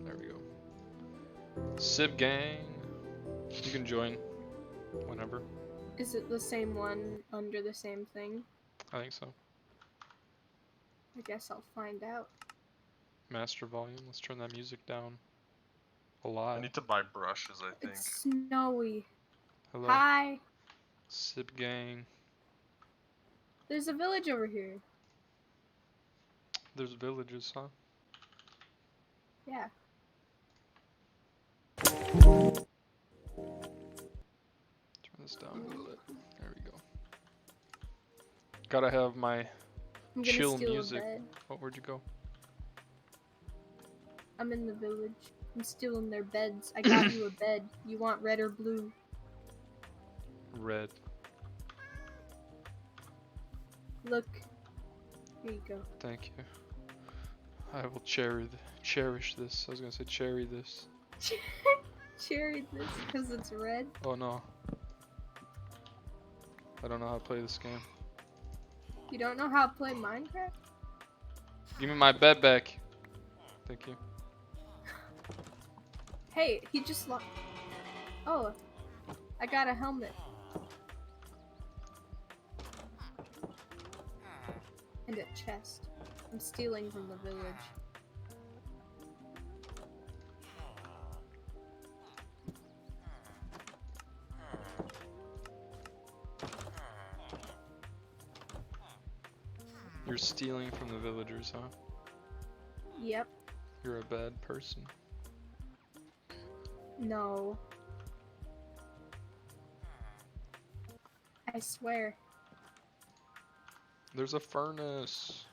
There we go. Sib gang. You can join whenever. Is it the same one under the same thing? I think so. I guess I'll find out. Master volume. Let's turn that music down a I lot. need to buy brushes, I think. It's snowy. Hello. Hi. Sib gang. There's a village over here. There's villages, huh? Yeah. Turn this down a little bit. There we go. Gotta have my I'm gonna chill steal music. a bed. Oh, where'd you go? I'm in the village. I'm stealing their beds. I got you a bed. You want red or blue? Red. Look. Here you go. Thank you. I will cherish this. I was gonna say cherry this. Cherry this because it's red. Oh no. I don't know how to play this game. You don't know how to play Minecraft? Give me my bed back. Thank you. Hey, he just lost. Oh, I got a helmet. And a chest. I'm stealing from the village. You're stealing from the villagers, huh? Yep. You're a bad person. No. I swear. There's a furnace.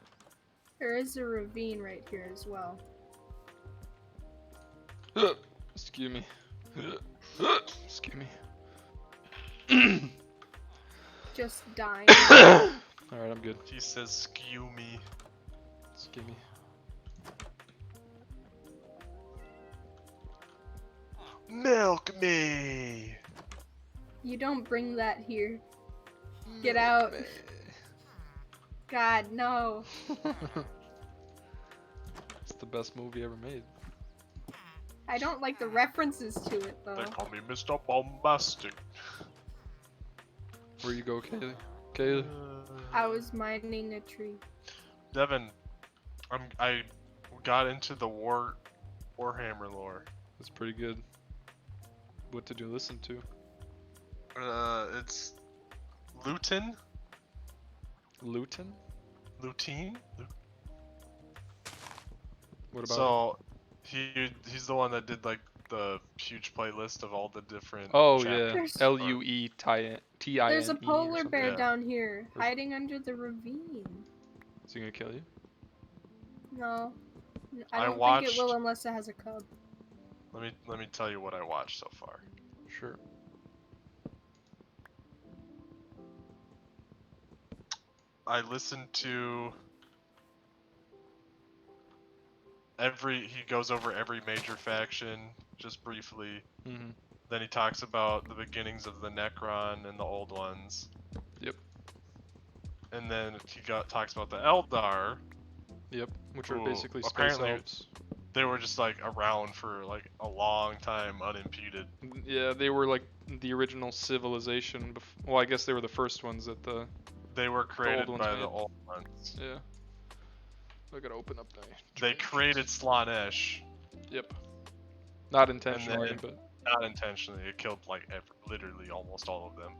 There is a ravine right here as well. Excuse me. Excuse me. Just dying. Alright, I'm good. He says, "Skew me." Excuse me. Milk me. You don't bring that here. Get out. God, no. It's the best movie ever made. I don't like the references to it though. They call me Mr. Bombastic. Where you go, Kaylee? Kaylee? I was mining a tree. Devin, I got into the Warhammer lore. That's pretty good. What did you listen to? It's Luton. Luton? Lutein? What about So he's the one that did like the huge playlist of all the different Oh chapters. yeah, Luetine. There's a polar bear Yeah. down here, hiding under the ravine. Is he gonna kill you? No. I I don't think watched- it will unless it has a cub. Let me tell you what I watched so far. Sure. I listened to he goes over every major faction just briefly. Mm-hmm. Then he talks about the beginnings of the Necron and the old ones. Yep. And then he talks about the Eldar. Yep. Which are Who basically space apparently- elves. They were just like around for like a long time unimpeded. Yeah, they were like the original civilization. Well, I guess they were the first ones that the. They were created ones by made. the old ones. Yeah. I gotta open up my. They created Slaanesh. Yep. Not intentionally, then- but. Not intentionally, it killed like literally almost all of them.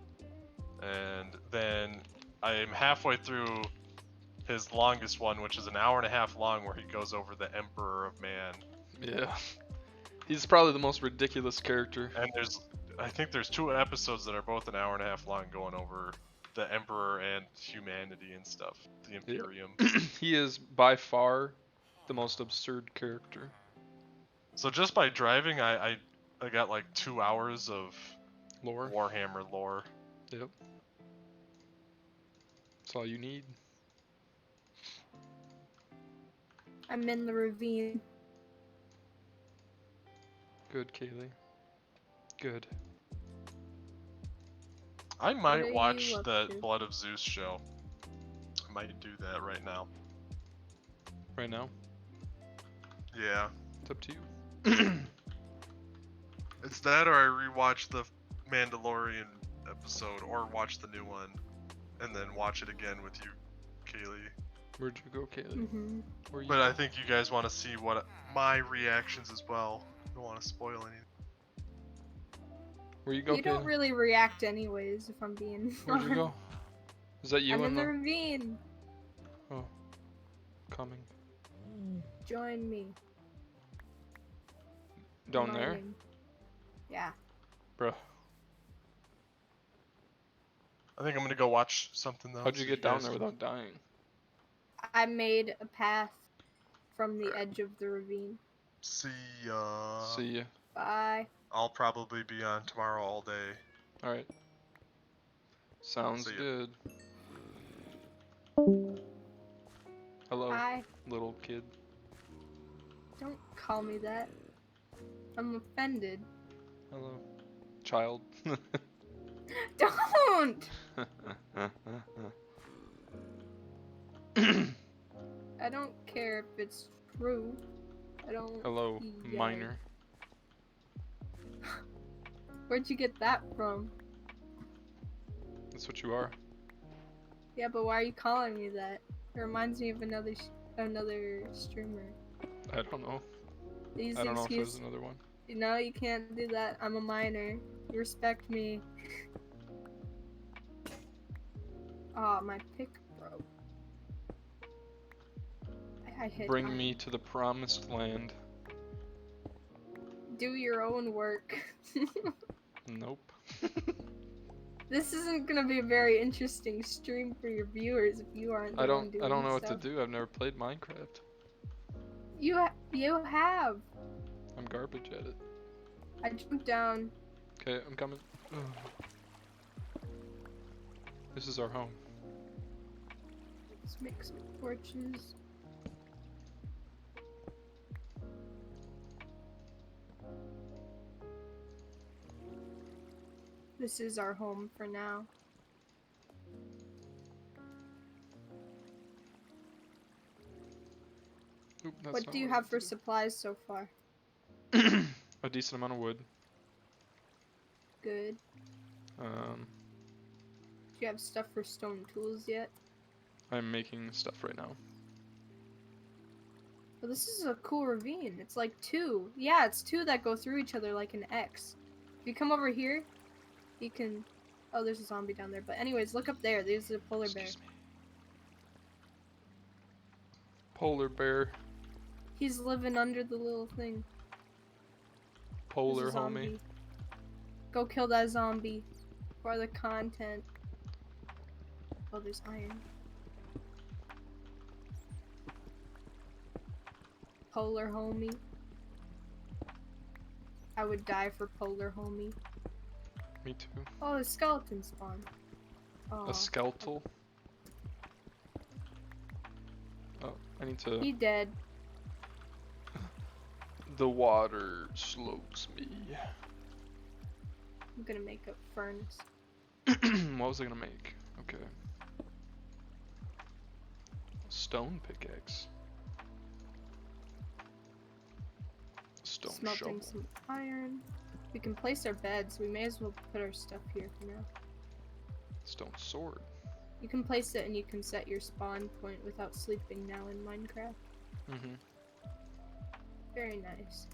And then I am halfway through his longest one, which is an hour and a half long, where he goes over the Emperor of Man. Yeah. He's probably the most ridiculous character. And I think there's 2 episodes that are both an hour and a half long, going over the Emperor and humanity and stuff. The Imperium. He is by far the most absurd character. So just by driving, I got like 2 hours of Lore. Warhammer lore. Yep. That's all you need. I'm in the ravine. Good, Kaylee. Good. I are might you watch up the to? Blood of Zeus show. I might do that right now. Right now, Yeah. it's up to you. It's that, or I rewatch the Mandalorian episode, or watch the new one, and then watch it again with you, Kaylee. Where'd you go, Kaylee? Mm-hmm. Where you But go? I think you guys want to see what my reactions as well. Don't want to spoil anything. Where you go, You don't Kaylee? really react anyways, if I'm being Where'd you go? Is that you I'm in in the the... ravine. Oh. Coming. Join me. Down there? Mining. Yeah. Bruh. I think I'm gonna go watch something though. How'd you so get down guys there can- without dying? I made a path from the edge of the ravine. See ya. See ya. Bye. I'll probably be on tomorrow all day. Alright. Sounds See ya. good. Hello, Bye. little kid. Don't call me that. I'm offended. Hello. Child. Don't! I don't care if it's true. I don't. Hello, Yay. minor. Where'd you get that from? That's what you are. Yeah, but why are you calling me that? It reminds me of another streamer. I don't know. These I don't know if there's excuses. another one. No, you can't do that. I'm a minor. You respect me. Oh, my pick broke. I hit. Bring me to the promised land. Do your own work. Nope. This isn't gonna be a very interesting stream for your viewers if you aren't. I don't know what to stuff. do. I've never played Minecraft. You have. I'm garbage at it. I jumped down. Okay, I'm coming. Ugh. This is our home. Let's make some torches. This is our home for now. Oop, that's What not do you I have for wanted supplies so far? to do. A decent amount of wood. Good. Do you have stuff for stone tools yet? I'm making stuff right now. Well, this is a cool ravine. It's like two. Yeah, it's two that go through each other like an X. If you come over here, you can... Oh, there's a zombie down there. But anyways, look up there. There's a polar bear. Excuse me. Polar bear. He's living under the little thing. There's Polar a homie. zombie. Go kill that zombie for the content. Oh, there's iron. Polar homie. I would die for polar homie. Me too. Oh, a skeleton spawn. Oh, A skeletal. Oh, I need to. he dead. The water slopes me. I'm gonna make a furnace. What was I gonna make? Okay. Stone pickaxe. Stone Smelting shovel. some iron. We can place our beds. We may as well put our stuff here for now. Stone sword. You can place it and you can set your spawn point without sleeping now in Minecraft. Mm-hmm. Very nice.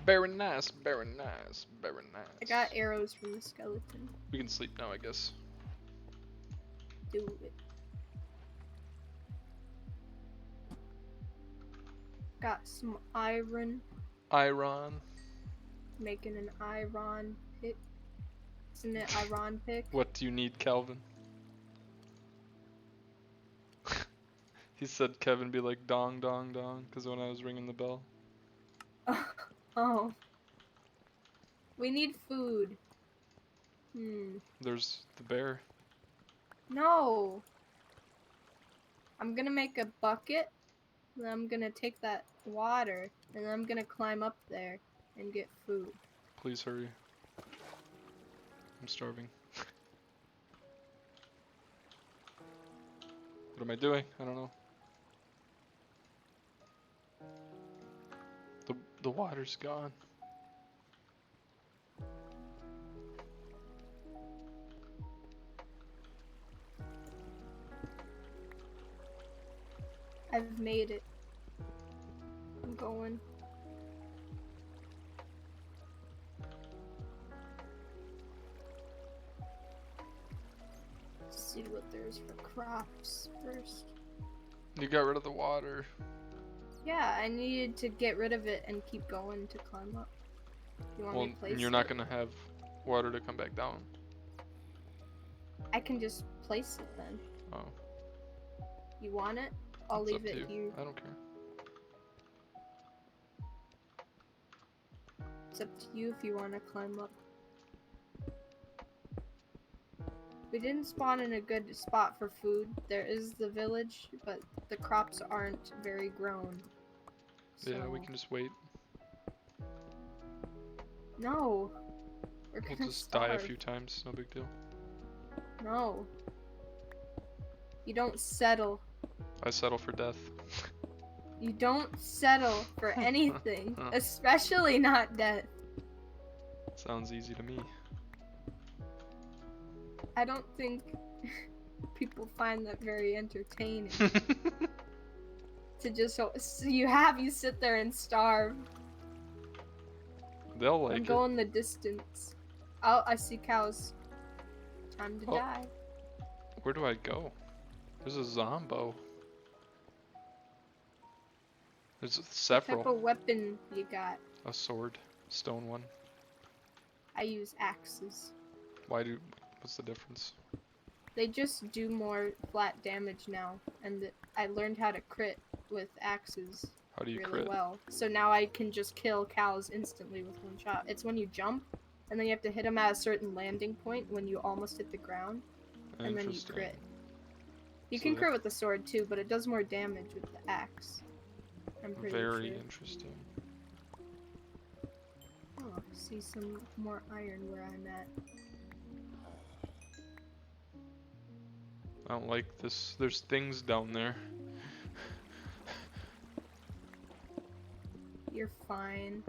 Very nice, very nice, very nice. I got arrows from the skeleton. We can sleep now, I guess. Do it. Got some iron. Iron. Making an iron pick. Isn't it iron pick? What do you need, Calvin? He said Kevin be like dong dong dong, because when I was ringing the bell. Oh. We need food. There's the bear. No. I'm gonna make a bucket. And I'm gonna take that water. And then I'm gonna climb up there and get food. Please hurry. I'm starving. What am I doing? I don't know. The water's gone. I've made it. I'm going. See what there's for crops first. You got rid of the water. Yeah, I needed to get rid of it and keep going to climb up. You want Well, me to place you're not it? gonna have water to come back down. I can just place it then. Oh, You want it? I'll it's leave up to it you. here. I don't care. It's up to you if you want to climb up. We didn't spawn in a good spot for food. There is the village, but the crops aren't very grown. Yeah, we So- can just wait. No. We're We'll gonna just die a starve. few times. No big deal. No. You don't settle. I settle for death. You don't settle for anything, especially not death. Sounds easy to me. I don't think people find that very entertaining. To just so you sit there and starve. They'll like I'm it. going the distance. Oh, I see cows. Time to Oh. die. Where do I go? There's a zombo. There's What several. type of weapon you got? A sword, stone one. I use axes. What's the difference? They just do more flat damage now, and I learned how to crit with axes How do you really crit? well. So now I can just kill cows instantly with one shot. It's when you jump, and then you have to hit them at a certain landing point when you almost hit the ground, and then you Interesting. crit. You So can they- crit with the sword too, but it does more damage with the axe. I'm pretty Very sure. interesting. Oh, I see some more iron where I'm at. I don't like this. There's things down there. You're fine.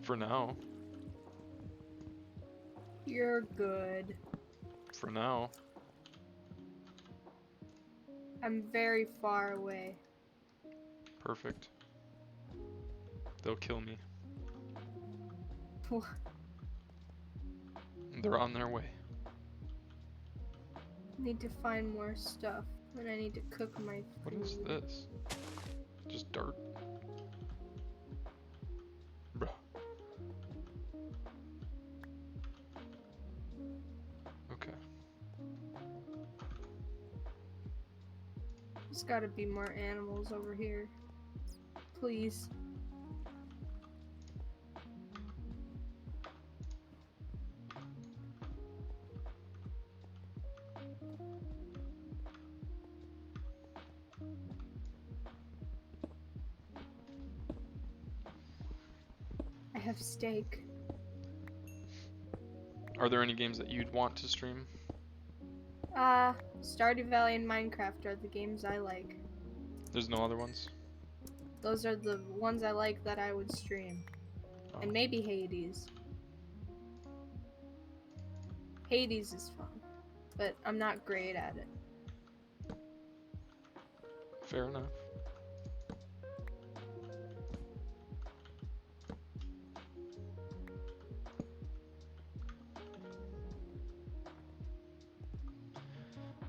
For now. You're good. For now. I'm very far away. Perfect. They'll kill me. They're on their way. Need to find more stuff, and I need to cook my food. What is this? Just dirt? Bruh. Okay. There's gotta be more animals over here. Please. I have steak. Are there any games that you'd want to stream? Stardew Valley and Minecraft are the games I like. There's no other ones? Those are the ones I like that I would stream. Oh. And maybe Hades. Hades is fun, but I'm not great at it. Fair enough.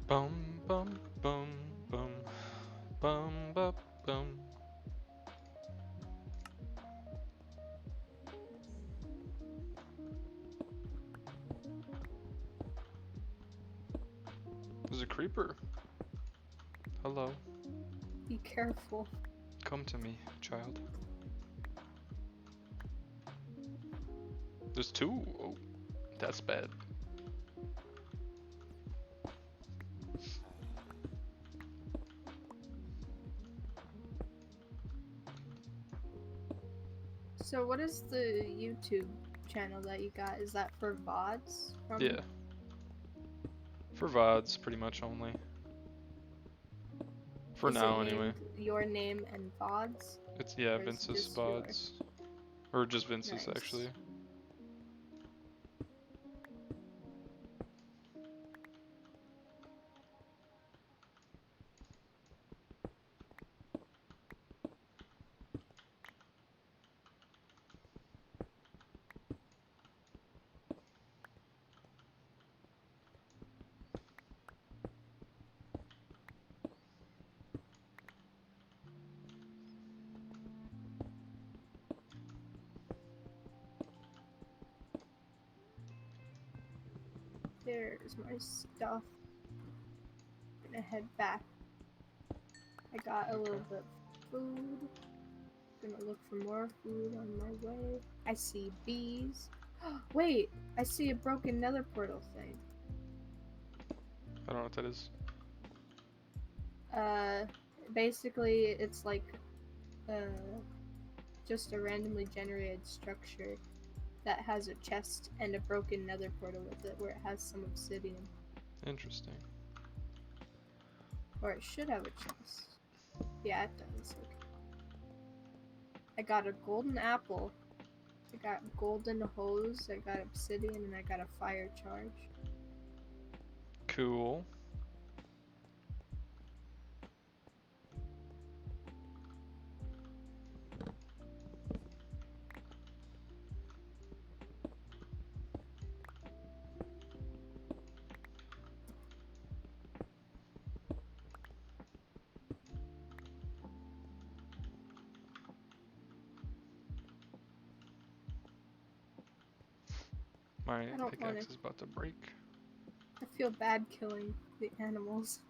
Bum bum bum bum bum bum bum. There's a creeper. Hello. Be careful. Come to me, child. There's two. Oh, that's bad. So what is the YouTube channel that you got? Is that for VODs? Yeah. For VODs, pretty much only. For Is now, it anyway. named your name and VODs? It's, yeah, Or is it Vince's just your- VODs. Or just Vince's, Nice. actually. There's my stuff. I'm gonna head back. I got a little Okay. bit of food. Gonna look for more food on my way. I see bees. Wait, I see a broken nether portal thing. I don't know what that is. Basically it's like just a randomly generated structure that has a chest and a broken nether portal with it where it has some obsidian. Interesting. Or it should have a chest. Yeah, it does. Okay. I got a golden apple. I got golden hose. I got obsidian, and I got a fire charge. Cool. My I don't pickaxe wanna- is about to break. I feel bad killing the animals.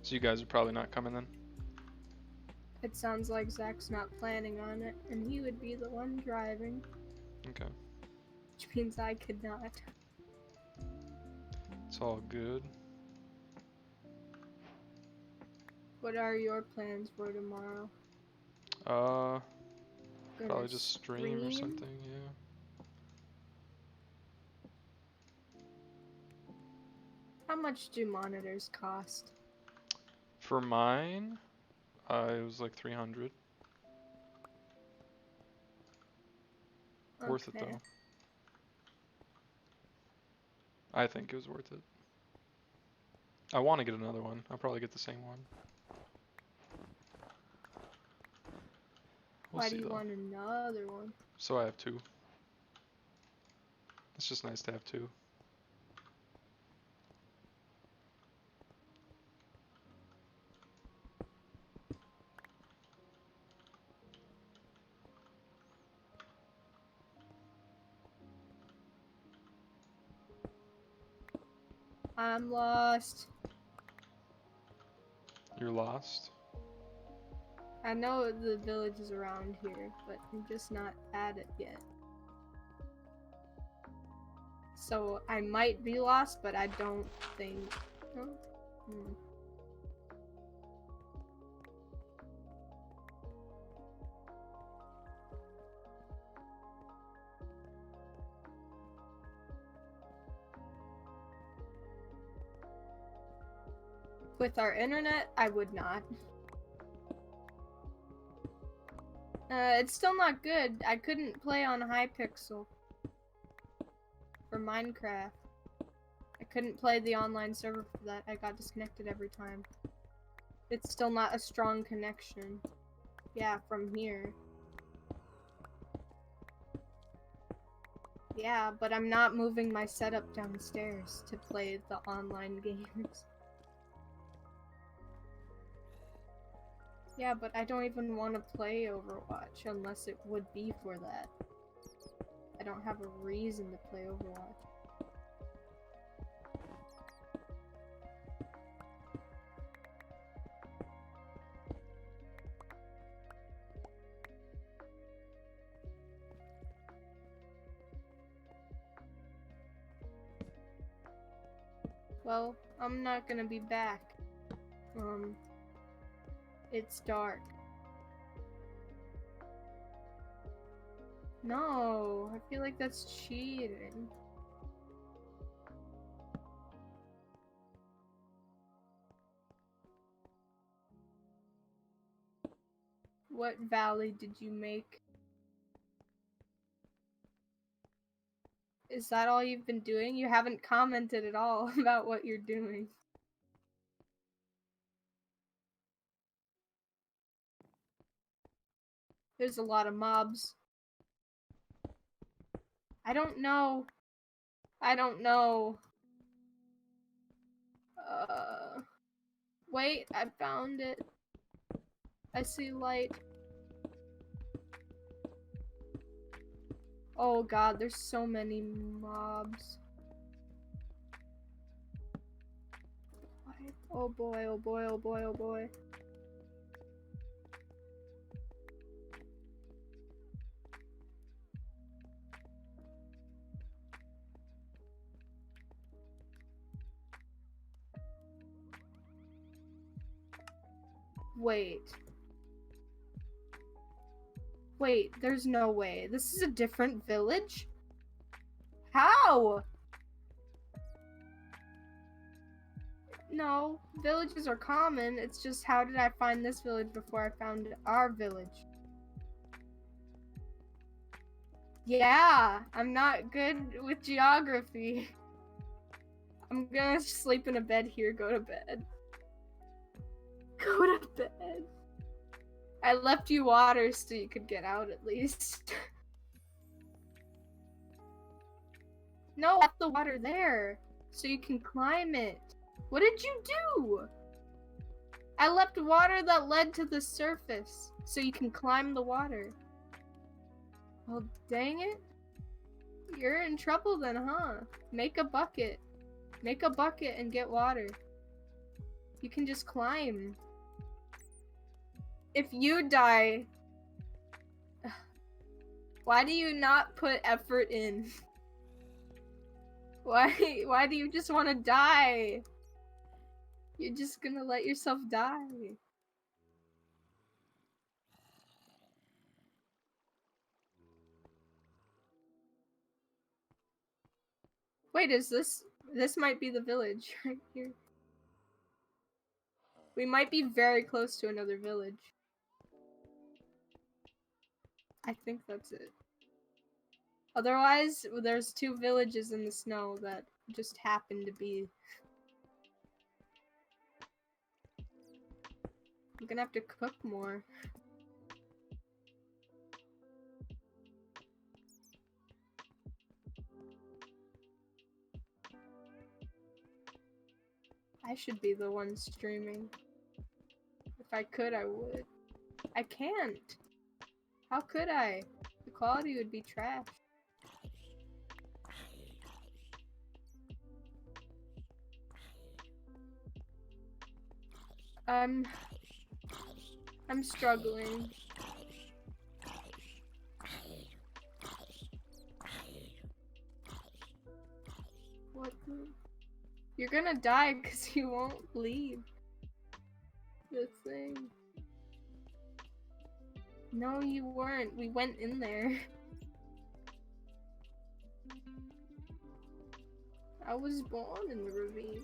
So you guys are probably not coming then? It sounds like Zach's not planning on it, and he would be the one driving, Okay. which means I could not. It's all good. What are your plans for tomorrow? Probably Gonna just stream or something, yeah. How much do monitors cost? For mine, it was like 300. Worth it Okay. though. I think it was worth it. I want to get another one. I'll probably get the same one. We'll Why see do you though. want another one? So I have two. It's just nice to have two. I'm lost. You're lost? I know the village is around here, but I'm just not at it yet. So I might be lost, but I don't think. Oh. With our internet, I would not. It's still not good. I couldn't play on Hypixel for Minecraft. I couldn't play the online server for that. I got disconnected every time. It's still not a strong connection. Yeah, from here. Yeah, but I'm not moving my setup downstairs to play the online games. Yeah, but I don't even want to play Overwatch unless it would be for that. I don't have a reason to play Overwatch. Well, I'm not gonna be back. It's dark. No, I feel like that's cheating. What valley did you make? Is that all you've been doing? You haven't commented at all about what you're doing. There's a lot of mobs. I don't know. I don't know. Wait, I found it. I see light. Oh god, there's so many mobs. Oh boy, oh boy, oh boy, oh boy. Wait. Wait, there's no way. This is a different village? How? No, villages are common. It's just how did I find this village before I found our village? Yeah, I'm not good with geography. I'm gonna sleep in a bed here, go to bed. Go to bed. I left you water so you could get out at least. No, I left the water there so you can climb it. What did you do? I left water that led to the surface so you can climb the water. Well, dang it. You're in trouble then, huh? Make a bucket. Make a bucket and get water. You can just climb. If you die, why do you not put effort in? Why do you just want to die? You're just gonna let yourself die. Wait, is this might be the village right here. We might be very close to another village. I think that's it. Otherwise, there's 2 villages in the snow that just happen to be. I'm gonna have to cook more. I should be the one streaming. If I could, I would. I can't. How could I? The quality would be trash. I'm struggling. What the? You're gonna die because you won't leave the thing. No, you weren't. We went in there. I was born in the ravine.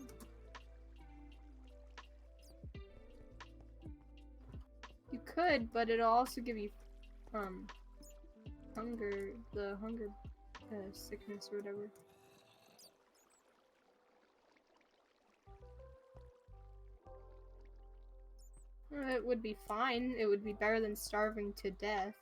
You could, but it'll also give you, hunger, the hunger, sickness or whatever. It would be fine. It would be better than starving to death.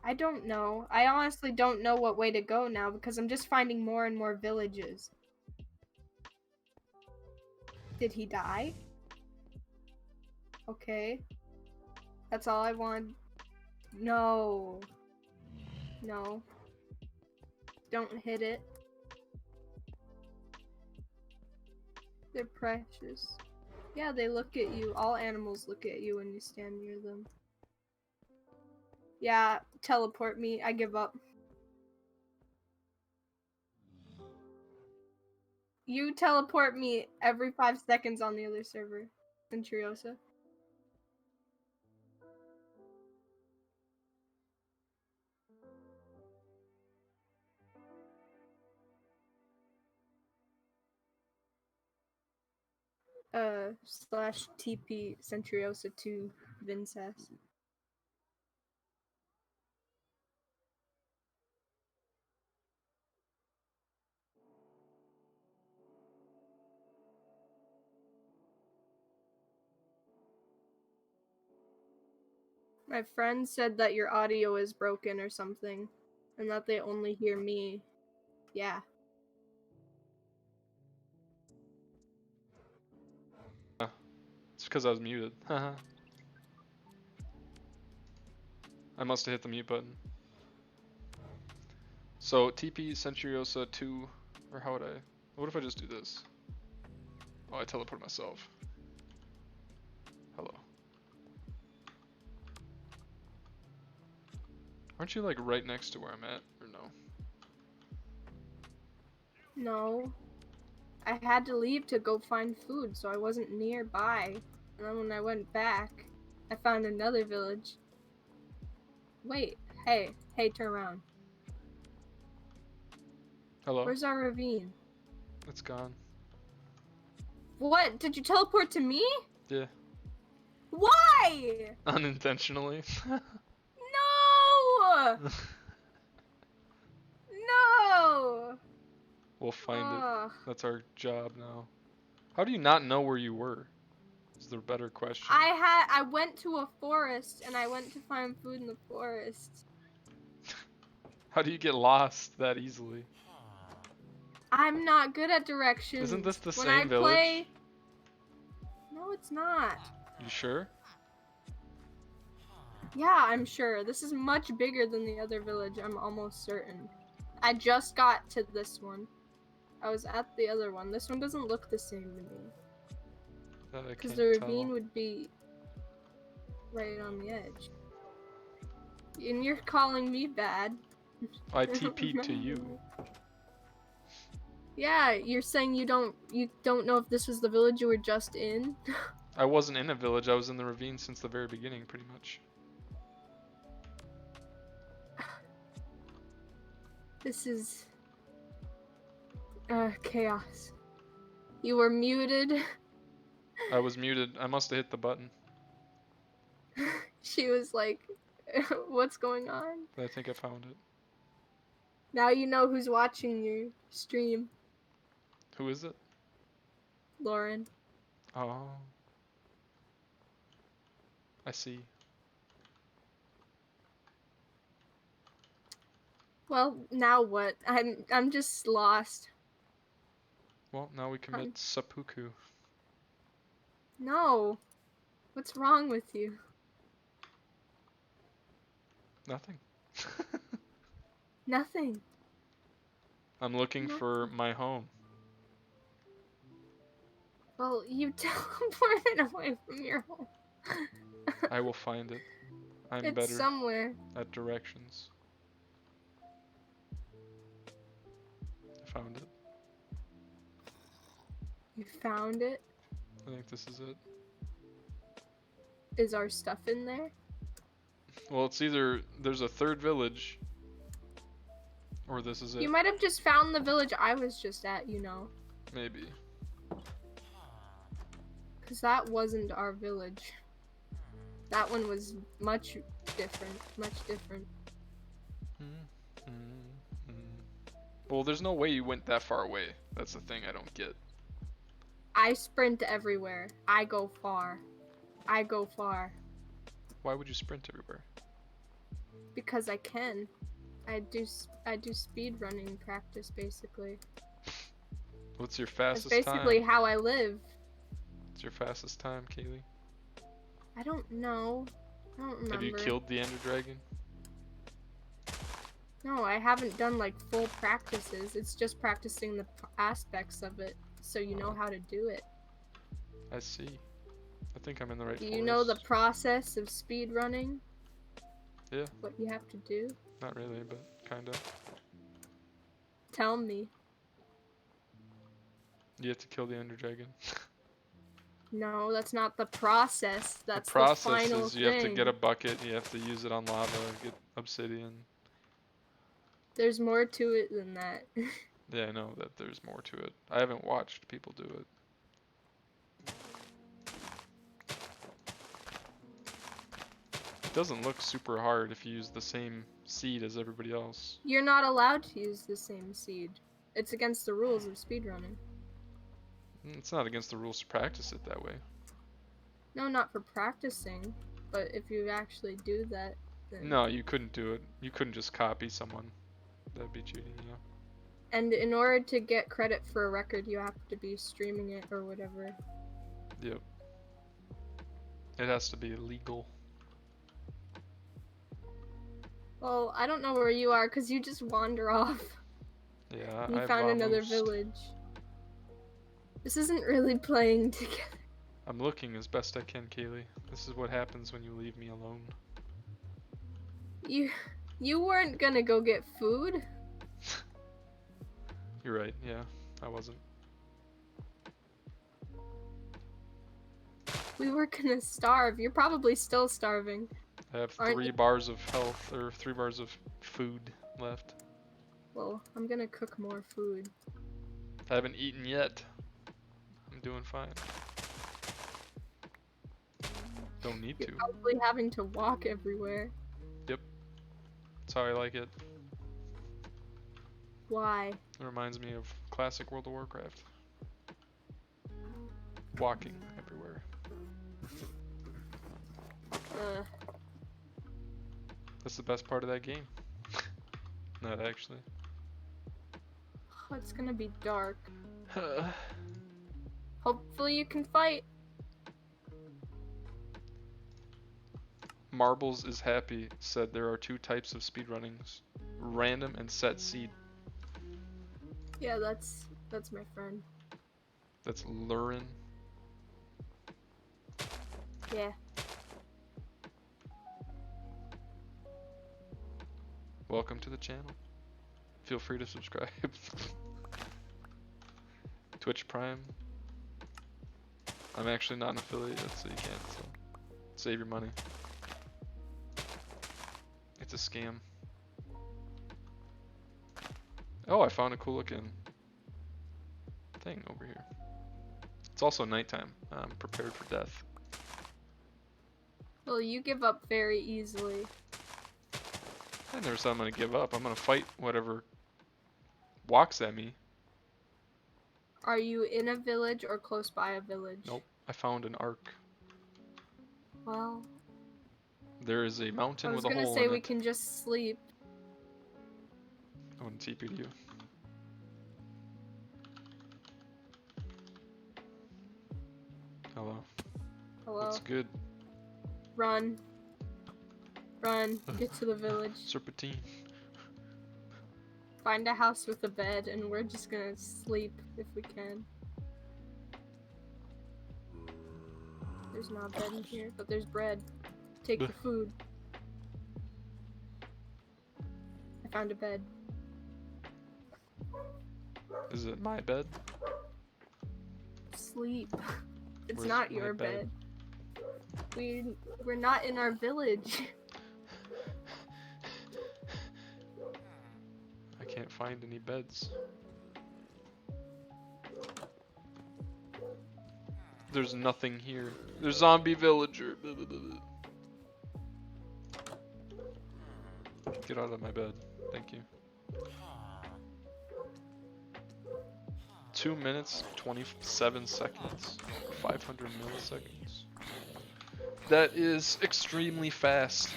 I don't know. I honestly don't know what way to go now because I'm just finding more and more villages. Did he die? Okay. That's all I want. No. No. Don't hit it. They're precious. Yeah, they look at you. All animals look at you when you stand near them. Yeah, teleport me. I give up. You teleport me every 5 seconds on the other server, Centuriosa. Slash TP Centuriosa to Vincess. My friend said that your audio is broken or something, and that they only hear me. Yeah. It's because I was muted. I must have hit the mute button. So TP Centuriosa 2, or how would I? What if I just do this? Oh, I teleport myself. Hello. Aren't you like right next to where I'm at, or no? No. I had to leave to go find food, so I wasn't nearby. And then when I went back, I found another village. Wait, hey, turn around. Hello? Where's our ravine? It's gone. What? Did you teleport to me? Yeah. Why? Unintentionally. No! No! We'll find it. Ugh. That's our job now. How do you not know where you were? Is the better question. I went to a forest and I went to find food in the forest. How do you get lost that easily? I'm not good at directions. Isn't this the when same I village? play... No, it's not. You sure? Yeah, I'm sure. This is much bigger than the other village, I'm almost certain. I just got to this one. I was at the other one. This one doesn't look the same to me. Because the ravine would be right on the edge. And you're calling me bad. I TP'd to you. Yeah, you're saying you don't know if this was the village you were just in? I wasn't in a village, I was in the ravine since the very beginning, pretty much. This is... chaos. You were muted. I was muted. I must have hit the button. She was like, what's going on? I think I found it. Now you know who's watching your stream. Who is it? Lauren. Oh. I see. Well, now what? I'm just lost. Well, now we commit seppuku. No. What's wrong with you? Nothing. Nothing. I'm looking for my home. Well, you teleported away from your home. I will find it. I'm It's better somewhere. at directions. I found it. You found it? I think this is it. Is our stuff in there? Well, it's either there's a third village or this is it. You might have just found the village I was just at, you know. Maybe. Because that wasn't our village. That one was much different. Much different. Well, there's no way you went that far away. That's the thing I don't get. I sprint everywhere. I go far. I go far. Why would you sprint everywhere? Because I can. I do speed running practice basically. What's your That's fastest basically time? how I live. What's your fastest time, Kaylee? I don't know. I don't remember. Have you killed the Ender Dragon? No, I haven't done like full practices. It's just practicing the aspects of it so you know how to do it. I see. I think I'm in the right Do forest. you know the process of speed running? Yeah. What you have to do? Not really, but kinda. Tell me. You have to kill the Ender Dragon. No, that's not the process. That's The process final is you have to get a thing. bucket, you have to use it on lava, get obsidian. There's more to it than that. Yeah, I know that there's more to it. I haven't watched people do it. It doesn't look super hard if you use the same seed as everybody else. You're not allowed to use the same seed. It's against the rules of speedrunning. It's not against the rules to practice it that way. No, not for practicing, but if you actually do that, then... No, you couldn't do it. You couldn't just copy someone. That'd be cheating, yeah. And in order to get credit for a record, you have to be streaming it or whatever. Yep. It has to be legal. Well, I don't know where you are because you just wander off. Yeah, You I found another vamoosed. village. This isn't really playing together. I'm looking as best I can, Kaylee. This is what happens when you leave me alone. You weren't gonna go get food? You're right, yeah, I wasn't. We were gonna starve. You're probably still starving. I have Aren't 3 you? bars of health, or 3 bars of food left. Well, I'm gonna cook more food. I haven't eaten yet. I'm doing fine. Don't need You're to. probably having to walk everywhere. That's how I like it. Why? It reminds me of classic World of Warcraft. Walking everywhere. That's the best part of that game. Not actually. Oh, it's gonna be dark. Hopefully you can fight. Marbles is happy said there are 2 types of speedrunnings. Random and set seed. Yeah, that's my friend. That's Lurin. Yeah. Welcome to the channel. Feel free to subscribe. Twitch Prime. I'm actually not an affiliate, so you can't. So save your money. It's a scam. Oh, I found a cool looking thing over here. It's also nighttime. I'm prepared for death. Well, you give up very easily. I never said I'm gonna give up. I'm gonna fight whatever walks at me. Are you in a village or close by a village? Nope. I found an arc. Well, There is a mountain I was with a gonna hole say in we it. can just sleep. I want to TP to you. Hello. Hello? What's good? Run. Run. Get to the village. Serpentine. Find a house with a bed and we're just gonna sleep if we can. There's not a bed in here, but there's bread. Take the food. I found a bed. Is it my bed? Sleep. It's Where's not my your bed? bed. We're not in our village. I can't find any beds. There's nothing here. There's zombie villager. Blah, blah, blah, blah. Get out of my bed. Thank you. 2 minutes, 27 seconds, 500 milliseconds. That is extremely fast.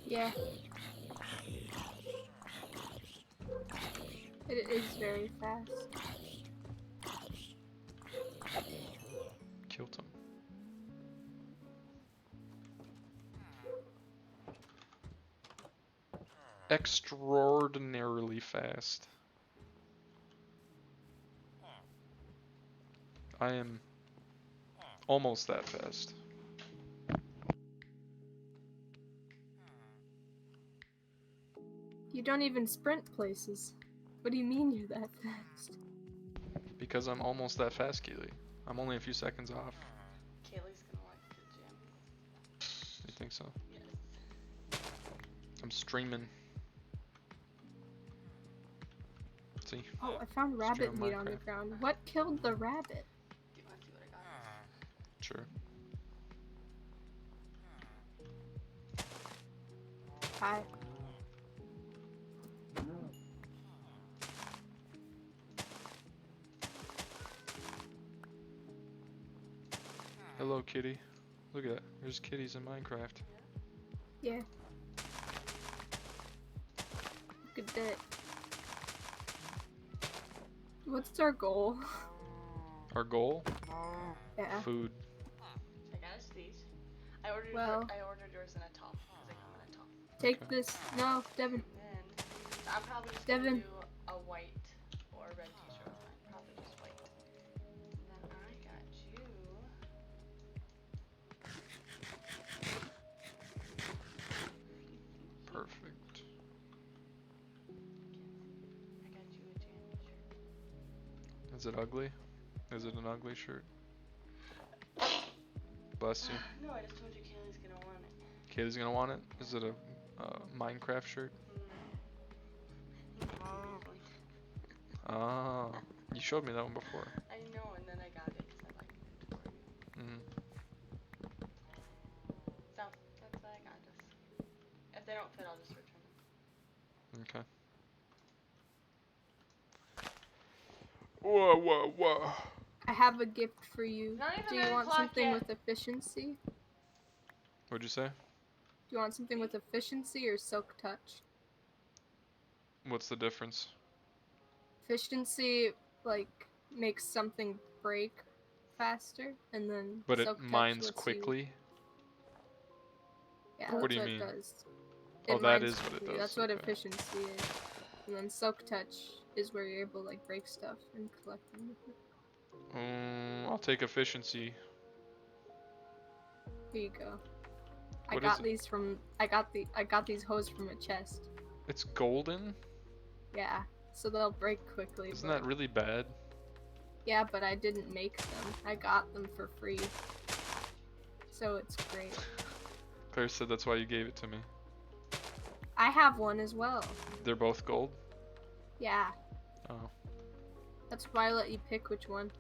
Yeah. It is very fast. Killed him. Extraordinarily fast. I am almost that fast. You don't even sprint places. What do you mean you're that fast? Because I'm almost that fast, Keely. I'm only a few seconds off. Kaylee's gonna like the gym. You think so? Yes. I'm streaming. See? Oh, I found rabbit Stream meat on the Minecraft. ground. What killed the rabbit? Do you wanna see what I got? Sure. Hi. Hello, kitty. Look at that. There's kitties in Minecraft. Yeah. Look at that. What's our goal? Our goal? Yeah. Food. So I got us these. I ordered yours in a top. Because they come in a top. Take Okay. this. No, Devin. And then I'm probably just Devin. gonna do a white or red t-shirt with mine. Probably just white. And then I got you. Perfect. I got you a tan shirt. Is it ugly? Is it an ugly shirt? Bless you. No, I just told you Kaylee's gonna want it. Kaylee's gonna want it? Is it a Minecraft shirt? Ah, you showed me that one before. I know, and then I got it because I liked it. Mm. So, that's what I got us. If they don't fit, I'll just return them. Okay. Whoa, whoa, whoa. I have a gift for you. Not even Do you 9 want o'clock something yet. with efficiency? What'd you say? Do you want something with efficiency or silk touch? What's the difference? Efficiency, like, makes something break faster, and then But silk it touch mines lets you- quickly? Yeah, What that's do you what mean? it does. Oh, It that mines is what it quickly. does, That's what okay. efficiency is. And then silk touch is where you're able to, like, break stuff and collect them with it. I'll take efficiency. Here you go. I What is got it? these from I got these hose from a chest. It's golden? Yeah. So they'll break quickly. Isn't but- that really bad? Yeah, but I didn't make them. I got them for free. So it's great. Claire said that's why you gave it to me. I have one as well. They're both gold? Yeah. Oh. That's why I let you pick which one.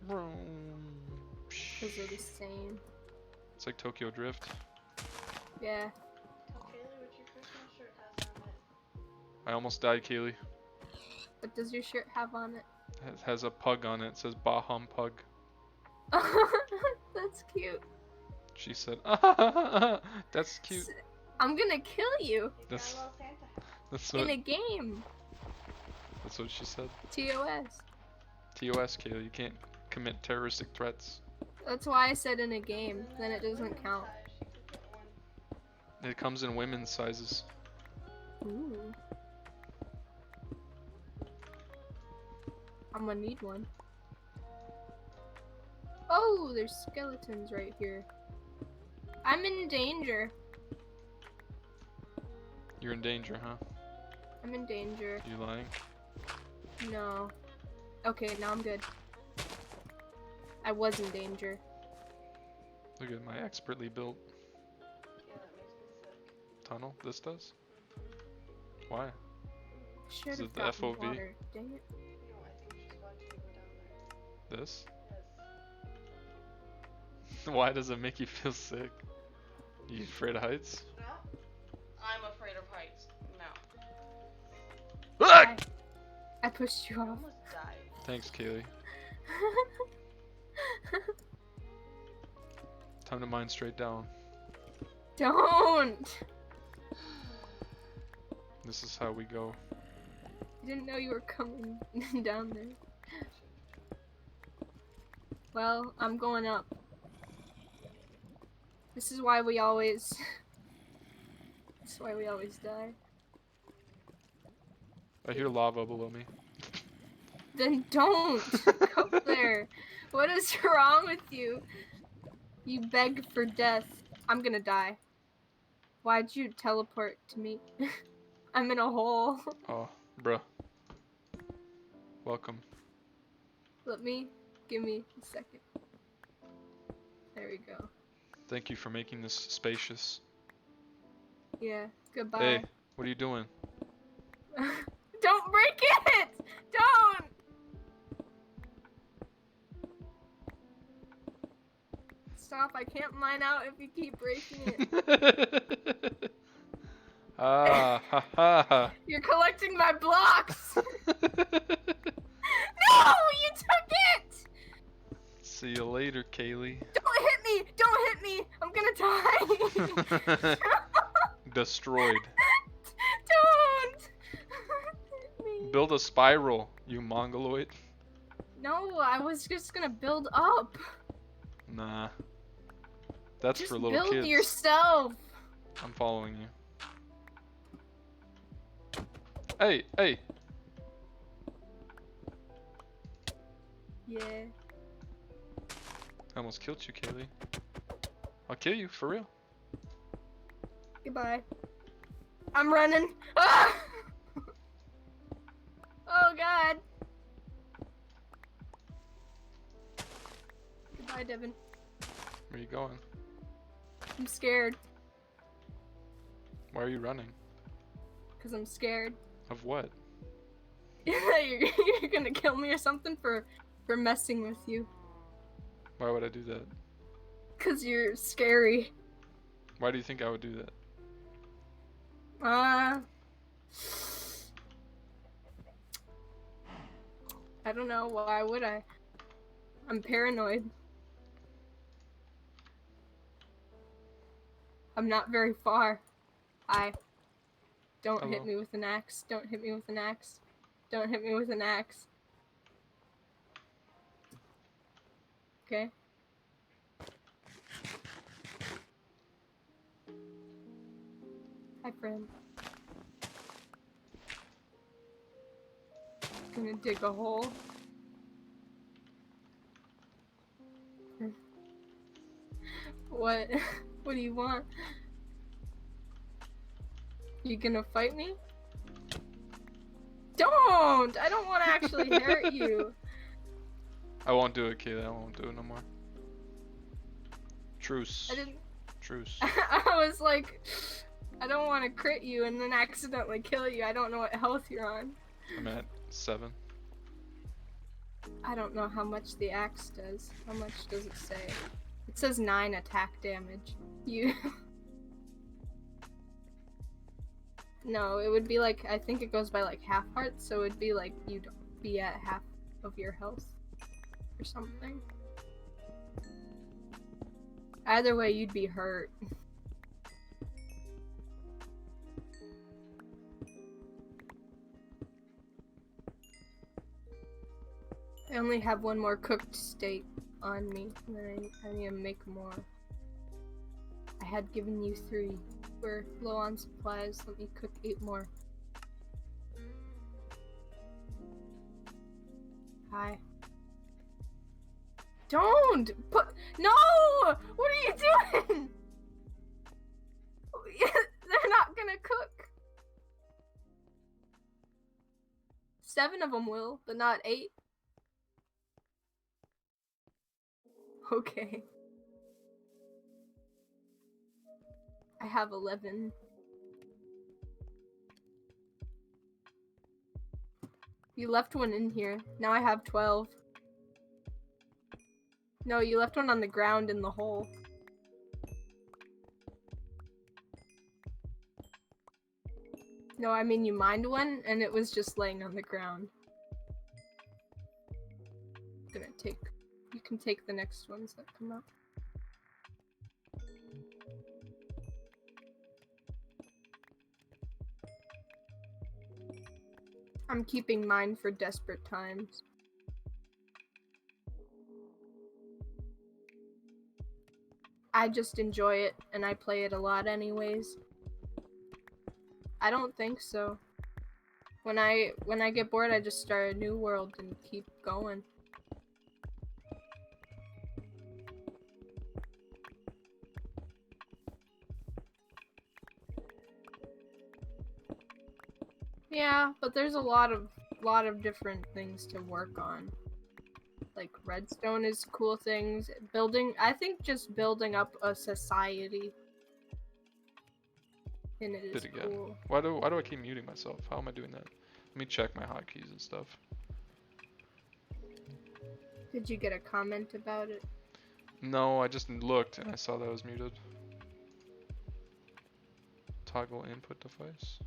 Because they're the same. It's like Tokyo Drift. Yeah. Tell Kaylee what your Christmas shirt has on it. I almost died, Kaylee. What does your shirt have on it? It has a pug on it. It says Baham Pug. That's cute. She said, ah, that's cute. I'm gonna kill you He's That's- got a little Santa hat. That's in what, a game. that's what she said. TOS. TOS, Kaylee. You can't commit terroristic threats. That's why I said in a game. And Then it that doesn't women's count. size, she could get one. It comes in women's sizes. Ooh. I'm gonna need one. Oh, there's skeletons right here. I'm in danger. You're in danger, huh? I'm in danger. You lying? No. Okay, now I'm good. I was in danger. Look at my expertly built Yeah, that makes me sick. tunnel. This does? Why? Should Is have it the gotten FOV? water. Dang it. No, I think she's watching you go down there. This? Yes. Why does it make you feel sick? You afraid of heights? No? I'm afraid of heights. No. Ah! I pushed you I off. almost died. Thanks, Kaylee. Time to mine straight down. Don't! This is how we go. I didn't know you were coming down there. Well, I'm going up. This is why we always... This is why we always die. I hear lava below me. Then don't! Go there! What is wrong with you? You beg for death. I'm gonna die. Why'd you teleport to me? I'm in a hole. Oh, bruh. Welcome. Give me a second. There we go. Thank you for making this spacious. Yeah, goodbye. Hey, what are you doing? Don't break it! Don't! Stop, I can't mine out if you keep breaking it. Ah, ha ha. You're collecting my blocks! No! You took it! See you later, Kaylee. Don't hit me! Don't hit me! I'm gonna die! Destroyed. Don't! Hit me. Build a spiral, you mongoloid. No, I was just gonna build up. Nah. That's Just for little build kids. yourself. I'm following you. Hey, hey. Yeah. I almost killed you, Kaylee. I'll kill you, for real. Goodbye. I'm running. Ah! Oh god. Goodbye, Devin. Where are you going? I'm scared. Why are you running? Because I'm scared. Of what? You're gonna kill me or something for messing with you. Why would I do that? Because you're scary. Why do you think I would do that? I don't know. Why would I? I'm paranoid. I'm not very far. Don't hit Hello. me with an axe. Don't hit me with an axe. Don't hit me with an axe. Okay. Hi, friend. Gonna dig a hole. What? What do you want? You gonna fight me? Don't! I don't want to actually hurt you. I won't do it, Kaylee. I won't do it no more. Truce. I didn't. Truce. I was like, I don't want to crit you and then accidentally kill you. I don't know what health you're on. I'm at 7. I don't know how much the axe does. How much does it say? It says 9 attack damage. You. No, it would be like, I think it goes by like half hearts, so it'd be like you'd be at half of your health or something. Either way, you'd be hurt. I only have one more cooked steak on me, and then I need to make more. I had given you 3. We're low on supplies. Let me cook 8 more. Hi. Don't put. No! What are you doing? They're not gonna cook. 7 of them will, but not 8. Okay. I have 11. You left one in here. Now I have 12. No, you left one on the ground in the hole. No, I mean you mined one and it was just laying on the ground. You can take the next ones that come up. I'm keeping mine for desperate times. I just enjoy it, and I play it a lot anyways. I don't think so. When I get bored, I just start a new world and keep going. Yeah, but there's a lot of different things to work on. Like redstone is cool things. I think just building up a society in it is Did again. cool. Why do I keep muting myself? How am I doing that? Let me check my hotkeys and stuff. Did you get a comment about it? No, I just looked and I saw that I was muted. Toggle input device.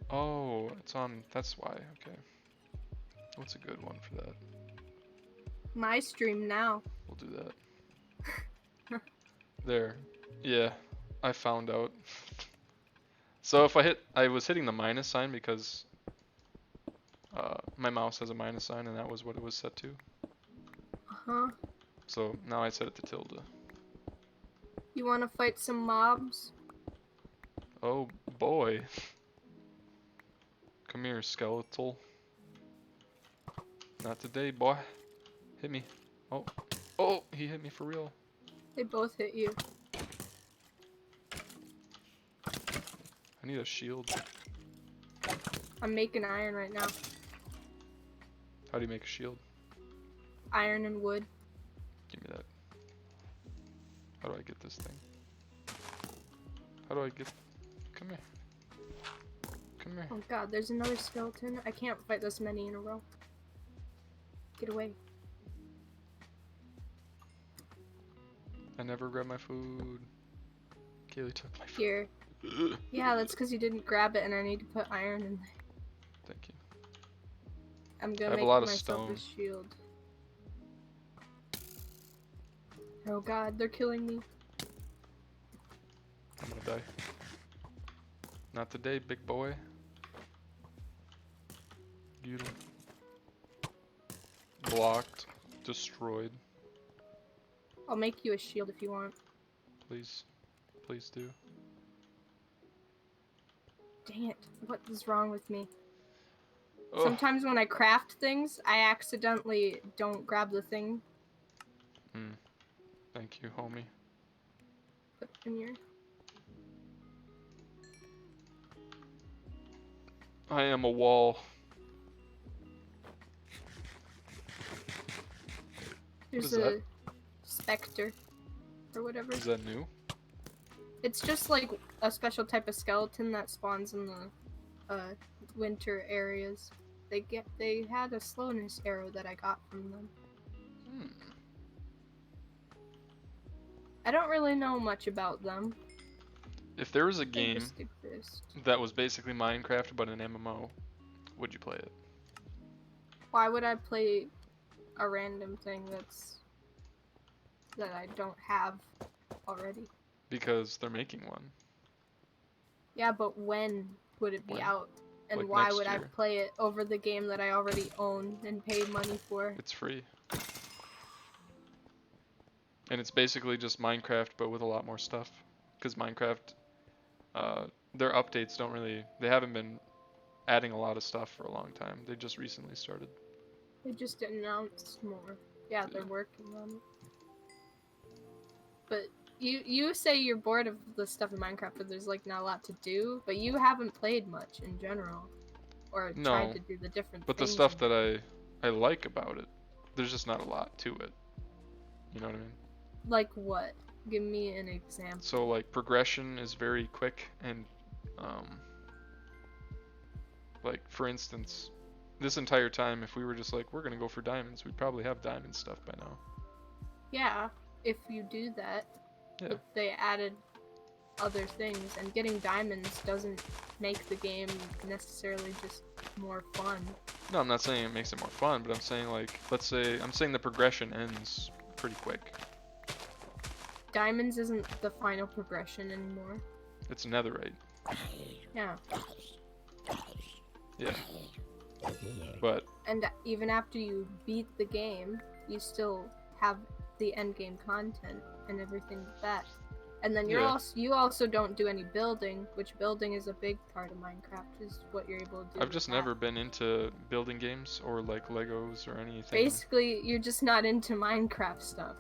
Oh, it's on. That's why. Okay. What's a good one for that? My stream now. We'll do that. There. Yeah, I found out. So if I was hitting the minus sign because my mouse has a minus sign and that was what it was set to. Uh-huh. So now I set it to tilde. You want to fight some mobs? Oh boy. Come here, skeletal. Not today, boy. Hit me. Oh. Oh, he hit me for real. They both hit you. I need a shield. I'm making iron right now. How do you make a shield? Iron and wood. Give me that. How do I get this thing? How do I get... Come here. Come here. Oh god, there's another skeleton. I can't fight this many in a row. Get away. I never grabbed my food. Kaylee took my food. Here. Yeah, that's because you didn't grab it and I need to put iron in there. Thank you. I'm I gonna have a make lot of myself stone. a shield. Oh god, they're killing me. I'm gonna die. Not today, big boy. Get him. Blocked. Destroyed. I'll make you a shield if you want. Please. Please do. Dang it, what is wrong with me? Oh, Sometimes when I craft things, I accidentally don't grab the thing. thank you, homie. Put in here. I am a wall. There's is a that? specter. Or whatever. Is that new? It's just like a special type of skeleton that spawns in the winter areas. They had a slowness arrow that I got from them. Hmm. I don't really know much about them. If there was a They game just exist. that was basically Minecraft but an MMO, would you play it? Why would I play a random thing that I don't have already? Because they're making one. Yeah, but when would it be When? out? And Like why next would I year. play it over the game that I already own and paid money for? It's free. And it's basically just Minecraft but with a lot more stuff. Because Minecraft, their updates don't really, they haven't been adding a lot of stuff for a long time. They just recently started. They just announced more. Yeah, they're working on it. But you say you're bored of the stuff in Minecraft, but there's like not a lot to do. But you haven't played much in general, or No, tried to do the different. But the things stuff in that I like about it, there's just not a lot to it. You know what I mean? Like what? Give me an example. So like progression is very quick and like for instance, this entire time if we were just like we're gonna go for diamonds, we'd probably have diamond stuff by now. Yeah, if you do that. Yeah. But they added other things, and getting diamonds doesn't make the game necessarily just more fun. No, I'm not saying it makes it more fun, but I'm saying like I'm saying the progression ends pretty quick. Diamonds isn't the final progression anymore. It's netherite. Yeah. Yeah. But And even after you beat the game, you still have the end game content and everything like that. And then Yeah. you also don't do any building, which building is a big part of Minecraft, is what you're able to do. I've with just that. never been into building games or like Legos or anything. Basically, you're just not into Minecraft stuff.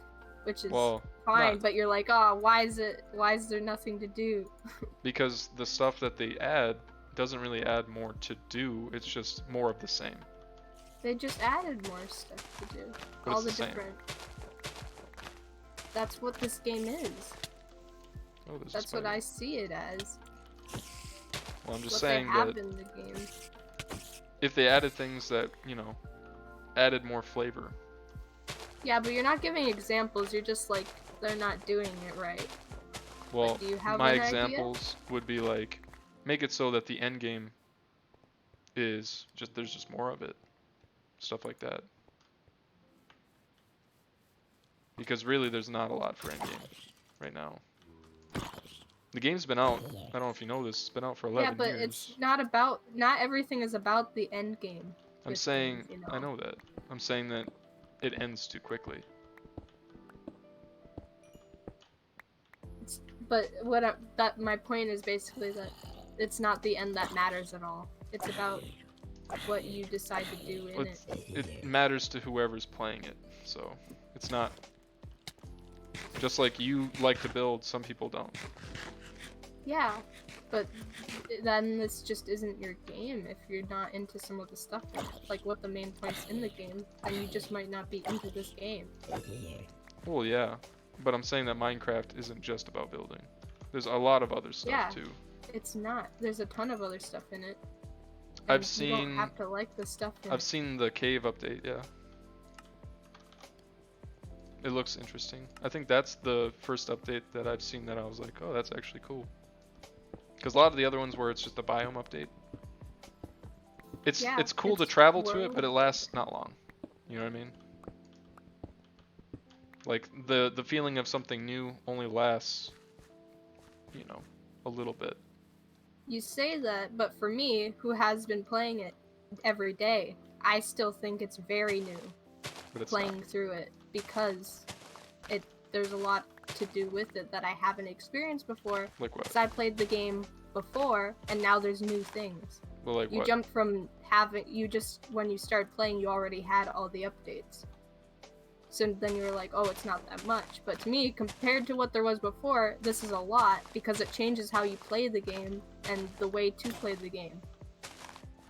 which is Well, fine. not But you're like, oh, why is there nothing to do? because the stuff that they add doesn't really add more to do. It's just more of the same. They just added more stuff to do. But All it's the the same. different. That's what this game is. Oh, there's a That's what spider. I see it as. Well, I'm just What saying they have that in the game. if they added things that, added more flavor. Yeah, but you're not giving examples. You're just like, they're not doing it right. Well, Like, do you have my an idea? examples would be like, make it so that the end game is just, there's just more of it. Stuff like that. Because really, there's not a lot for endgame right now. The game's been out, I don't know if you know this, it's been out for 11 Yeah, but years. it's not about. Not everything is about the end game. I'm with saying, games, I know that. I'm saying that it ends too quickly. But my point is basically that it's not the end that matters at all. It's about what you decide to do in it. It matters to whoever's playing it, so it's not just like you like to build, some people don't. Yeah, but then this just isn't your game if you're not into some of the stuff in it. Like what the main points in the game, and you just might not be into this game. Well, yeah, but I'm saying that Minecraft isn't just about building. There's a lot of other stuff Yeah. too. It's not. There's a ton of other stuff in it. I've You seen don't have to like the stuff in I've it. seen the cave update, yeah. It looks interesting. I think that's the first update that I've seen that I was like, oh, that's actually cool. Because a lot of the other ones where it's just a biome update. Yeah, it's cool to it's travel to it, but it world. lasts not long. You know what I mean? Like the feeling of something new only lasts, a little bit. You say that, but for me, who has been playing it every day, I still think it's very new But it's playing through it because there's a lot to do with it that I haven't experienced before. like what? Because I played the game before, and now there's new things. Well, like You what? jumped from when you started playing, you already had all the updates. So then you were like, oh, it's not that much. But to me, compared to what there was before, this is a lot because it changes how you play the game and the way to play the game.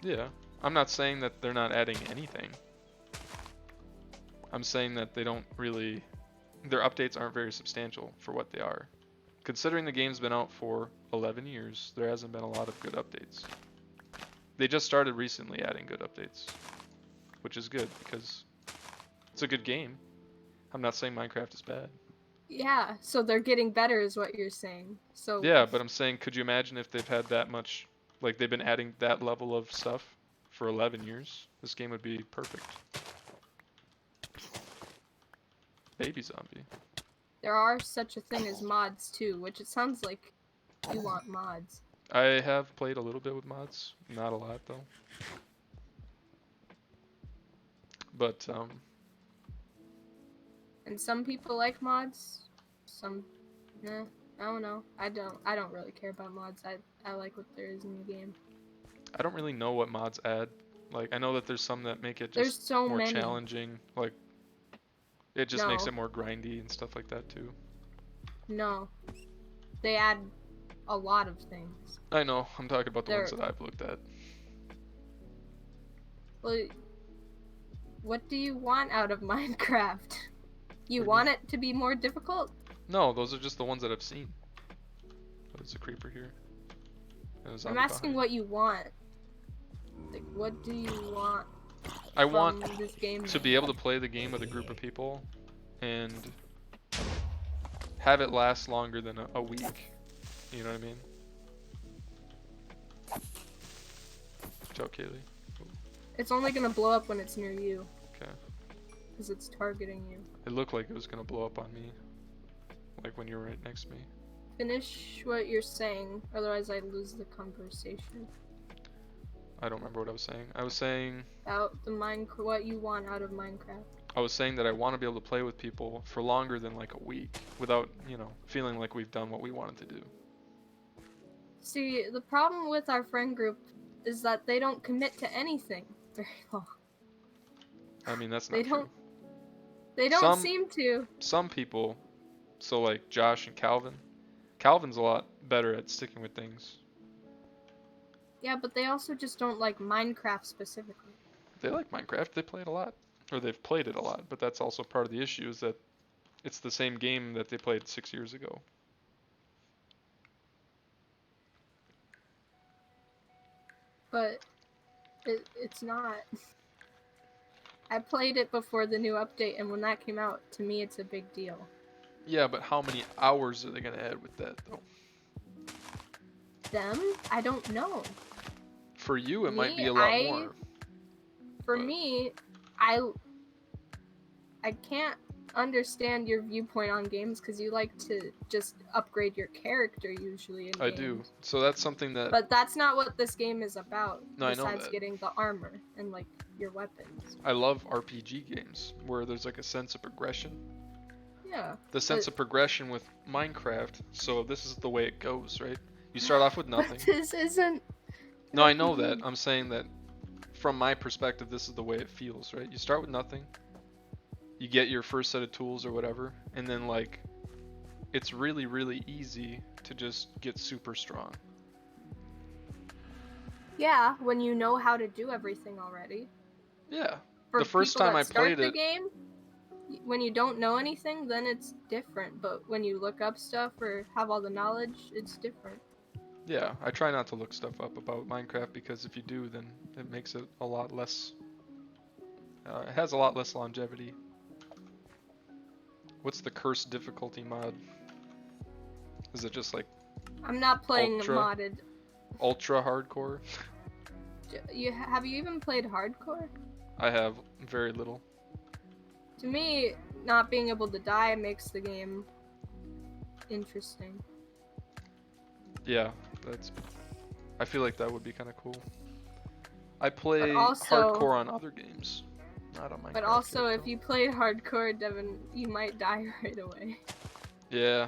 Yeah. I'm not saying that they're not adding anything. I'm saying that they don't really, their updates aren't very substantial for what they are. Considering the game's been out for 11 years, there hasn't been a lot of good updates. They just started recently adding good updates, which is good because it's a good game. I'm not saying Minecraft is bad. Yeah, so they're getting better is what you're saying. So Yeah, but I'm saying, could you imagine if they've had that much, like they've been adding that level of stuff for 11 years? This game would be perfect. Baby zombie. there are such a thing as mods too, which it sounds like you want mods. I have played a little bit with mods, not a lot though. But And some people like mods, some nah, I don't know. I don't really care about mods. I like what there is in the game. I don't really know what mods add. Like I know that there's some that make it There's just so more many. challenging. Like it just makes No. it more grindy and stuff like that too. No. They add a lot of things. I know. I'm talking about the ones They're- that I've looked at. Well, what do you want out of Minecraft? You What do you want it to be more difficult? No, those are just the ones that I've seen. Oh, there's a creeper here. And a I'm zombie asking behind. what you want. Like, what do you want I want from this game? to be able to play the game with a group of people and have it last longer than a week. You know what I mean? Ciao, Kaylee. It's only gonna blow up when it's near you. Okay. Because it's targeting you. It looked like it was gonna blow up on me. Like when you were right next to me. Finish what you're saying, otherwise I lose the conversation. I don't remember what I was saying. I was saying About what you want out of Minecraft. I was saying that I want to be able to play with people for longer than like a week without, feeling like we've done what we wanted to do. See, the problem with our friend group is that they don't commit to anything very long. I mean, that's They not don't- true. They don't Some seem to. some people, so like Josh and Calvin. Calvin's a lot better at sticking with things. Yeah, but they also just don't like Minecraft specifically. They like Minecraft. They play it a lot, or they've played it a lot. But that's also part of the issue is that it's the same game that they played 6 years ago. But it's not. I played it before the new update, and when that came out, to me, it's a big deal. Yeah, but how many hours are they gonna add with that though? Them? I don't know. For you, it might Me, be a lot more. For but- me, I can't understand your viewpoint on games because you like to just upgrade your character usually in I games. do. So that's something that. But that's not what this game is about. No, I know besides that. getting the armor and like your weapons. I love RPG games where there's like a sense of progression. Yeah. The sense of progression with Minecraft. So this is the way it goes, right? You start off with nothing. But this isn't. No, I know that. I'm saying that from my perspective, this is the way it feels, right? You start with nothing. You get your first set of tools or whatever, and then like it's really, really easy to just get super strong. Yeah, when you know how to do everything already. Yeah. For The first people time that I start played the it- game, when you don't know anything, then it's different. But when you look up stuff or have all the knowledge, it's different. Yeah, I try not to look stuff up about Minecraft because if you do, then it makes it a lot less. It has a lot less longevity. What's the cursed difficulty mod? Is it just like I'm not playing Ultra. modded. ultra hardcore? Have you even played hardcore? I have very little. To me, not being able to die makes the game interesting. Yeah, that's. I feel like that would be kind of cool. I play also- hardcore on other games, not on Minecraft. But also, yet, if though. you played hardcore, Devin, you might die right away. Yeah,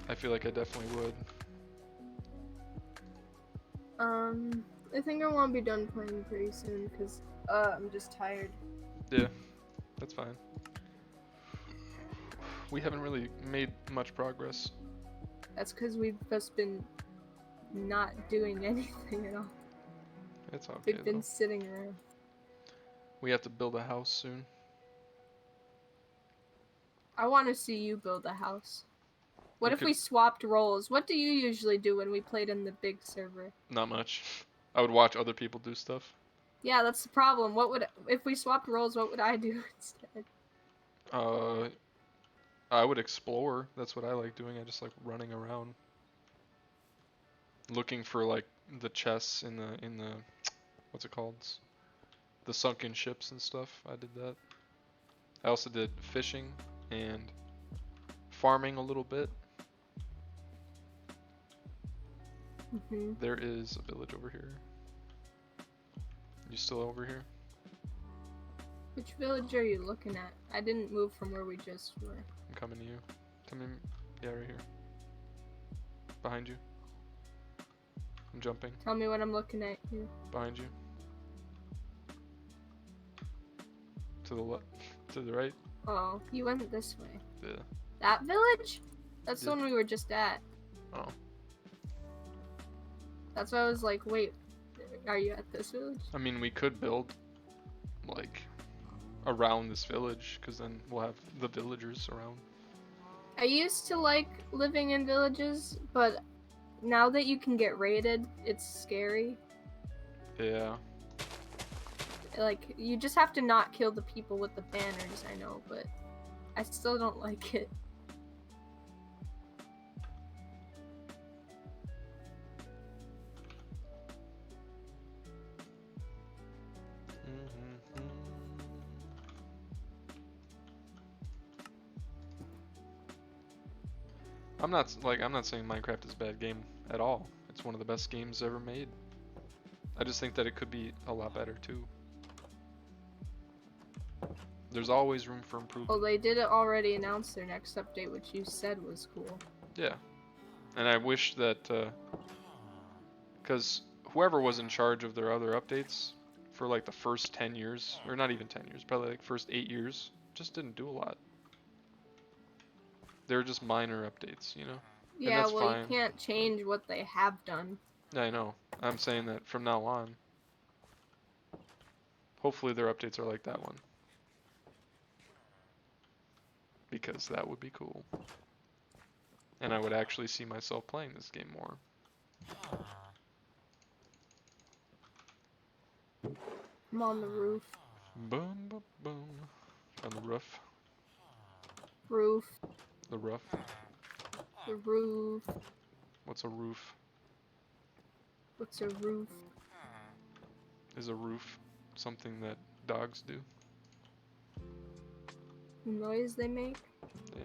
I feel like I definitely would. I think I want to be done playing pretty soon because I'm just tired. Yeah, that's fine. We haven't really made much progress. That's because we've just been not doing anything at all. It's okay We've been though. sitting around. We have to build a house soon. I want to see you build a house. What We if could- we swapped roles? What do you usually do when we played in the big server? Not much. I would watch other people do stuff. Yeah, that's the problem. If we swapped roles, what would I do instead? I would explore. That's what I like doing. I just like running around, looking for like the chests in the what's it called? The sunken ships and stuff. I did that. I also did fishing and farming a little bit. hmm There is a village over here. You still over here? Which village are you looking at? I didn't move from where we just were. I'm coming to you. Come in. Yeah, right here. Behind you. I'm jumping. Tell me when I'm looking at you. Behind you. To the left. To the right. Oh, you went this way. Yeah. That village? That's the Yeah. one we were just at. Oh. That's why I was like, wait, are you at this village? I mean, we could build like around this village, because then we'll have the villagers around. I used to like living in villages, but now that you can get raided, it's scary. Yeah. Like, you just have to not kill the people with the banners, I know, but I still don't like it. I'm not saying Minecraft is a bad game at all. It's one of the best games ever made. I just think that it could be a lot better too. There's always room for improvement. Well, they did already announce their next update, which you said was cool. Yeah. And I wish that because whoever was in charge of their other updates for like the first 10 years, or not even 10 years, probably like first 8 years, just didn't do a lot. They were just minor updates, you know? Yeah, that's well, fine. you can't change what they have done. Yeah, I know. I'm saying that from now on, hopefully their updates are like that one. Because that would be cool. And I would actually see myself playing this game more. I'm on the roof. Boom, boom, boom. On the roof. Roof. The roof. The roof. What's a roof? What's a roof? Is a roof something that dogs do? The noise they make? Yeah.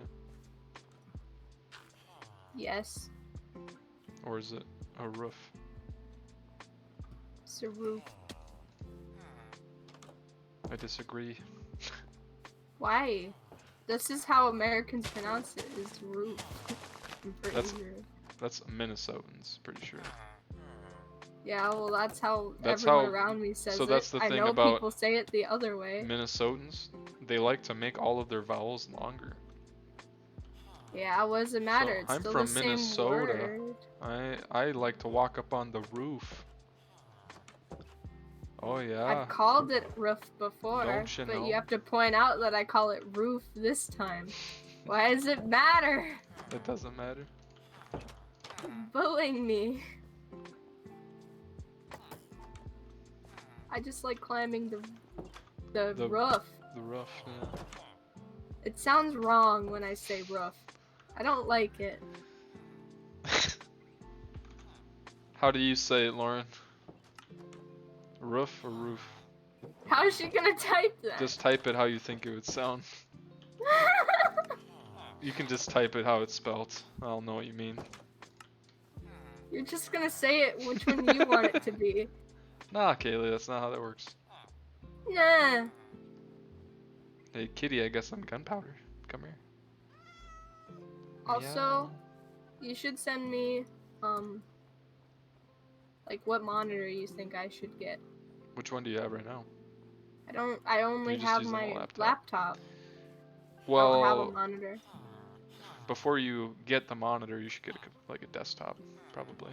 Yes. Or is it a roof? It's a roof. I disagree. Why? This is how Americans pronounce it, is roof. I'm pretty That's- sure. That's Minnesotans, pretty sure. Yeah, well, that's how That's everyone how- around me says so it. that's the I thing know about people say it the other way. Minnesotans, they like to make all of their vowels longer. Yeah, what does it matter? It's I'm still from the same Minnesota. word. I like to walk up on the roof. Oh yeah. I've called it roof before, Don't you but know? you have to point out that I call it roof this time. Why does it matter? It doesn't matter. Bullying me. I just like climbing the The- roof. The roof. Yeah. It sounds wrong when I say roof. I don't like it. How do you say it, Lauren? Roof or roof? How is she gonna type that? Just type it how you think it would sound. You can just type it how it's spelled. I'll know what you mean. You're just gonna say it which one you want it to be. Nah, Kaylee, that's not how that works. Nah. Hey, kitty, I guess I'm gunpowder. Come here. Also, you should send me, like what monitor you think I should get. Which one do you have right now? I only You just have use the my laptop. laptop. I don't have a Well, monitor. before you get the monitor, you should get like a desktop, probably.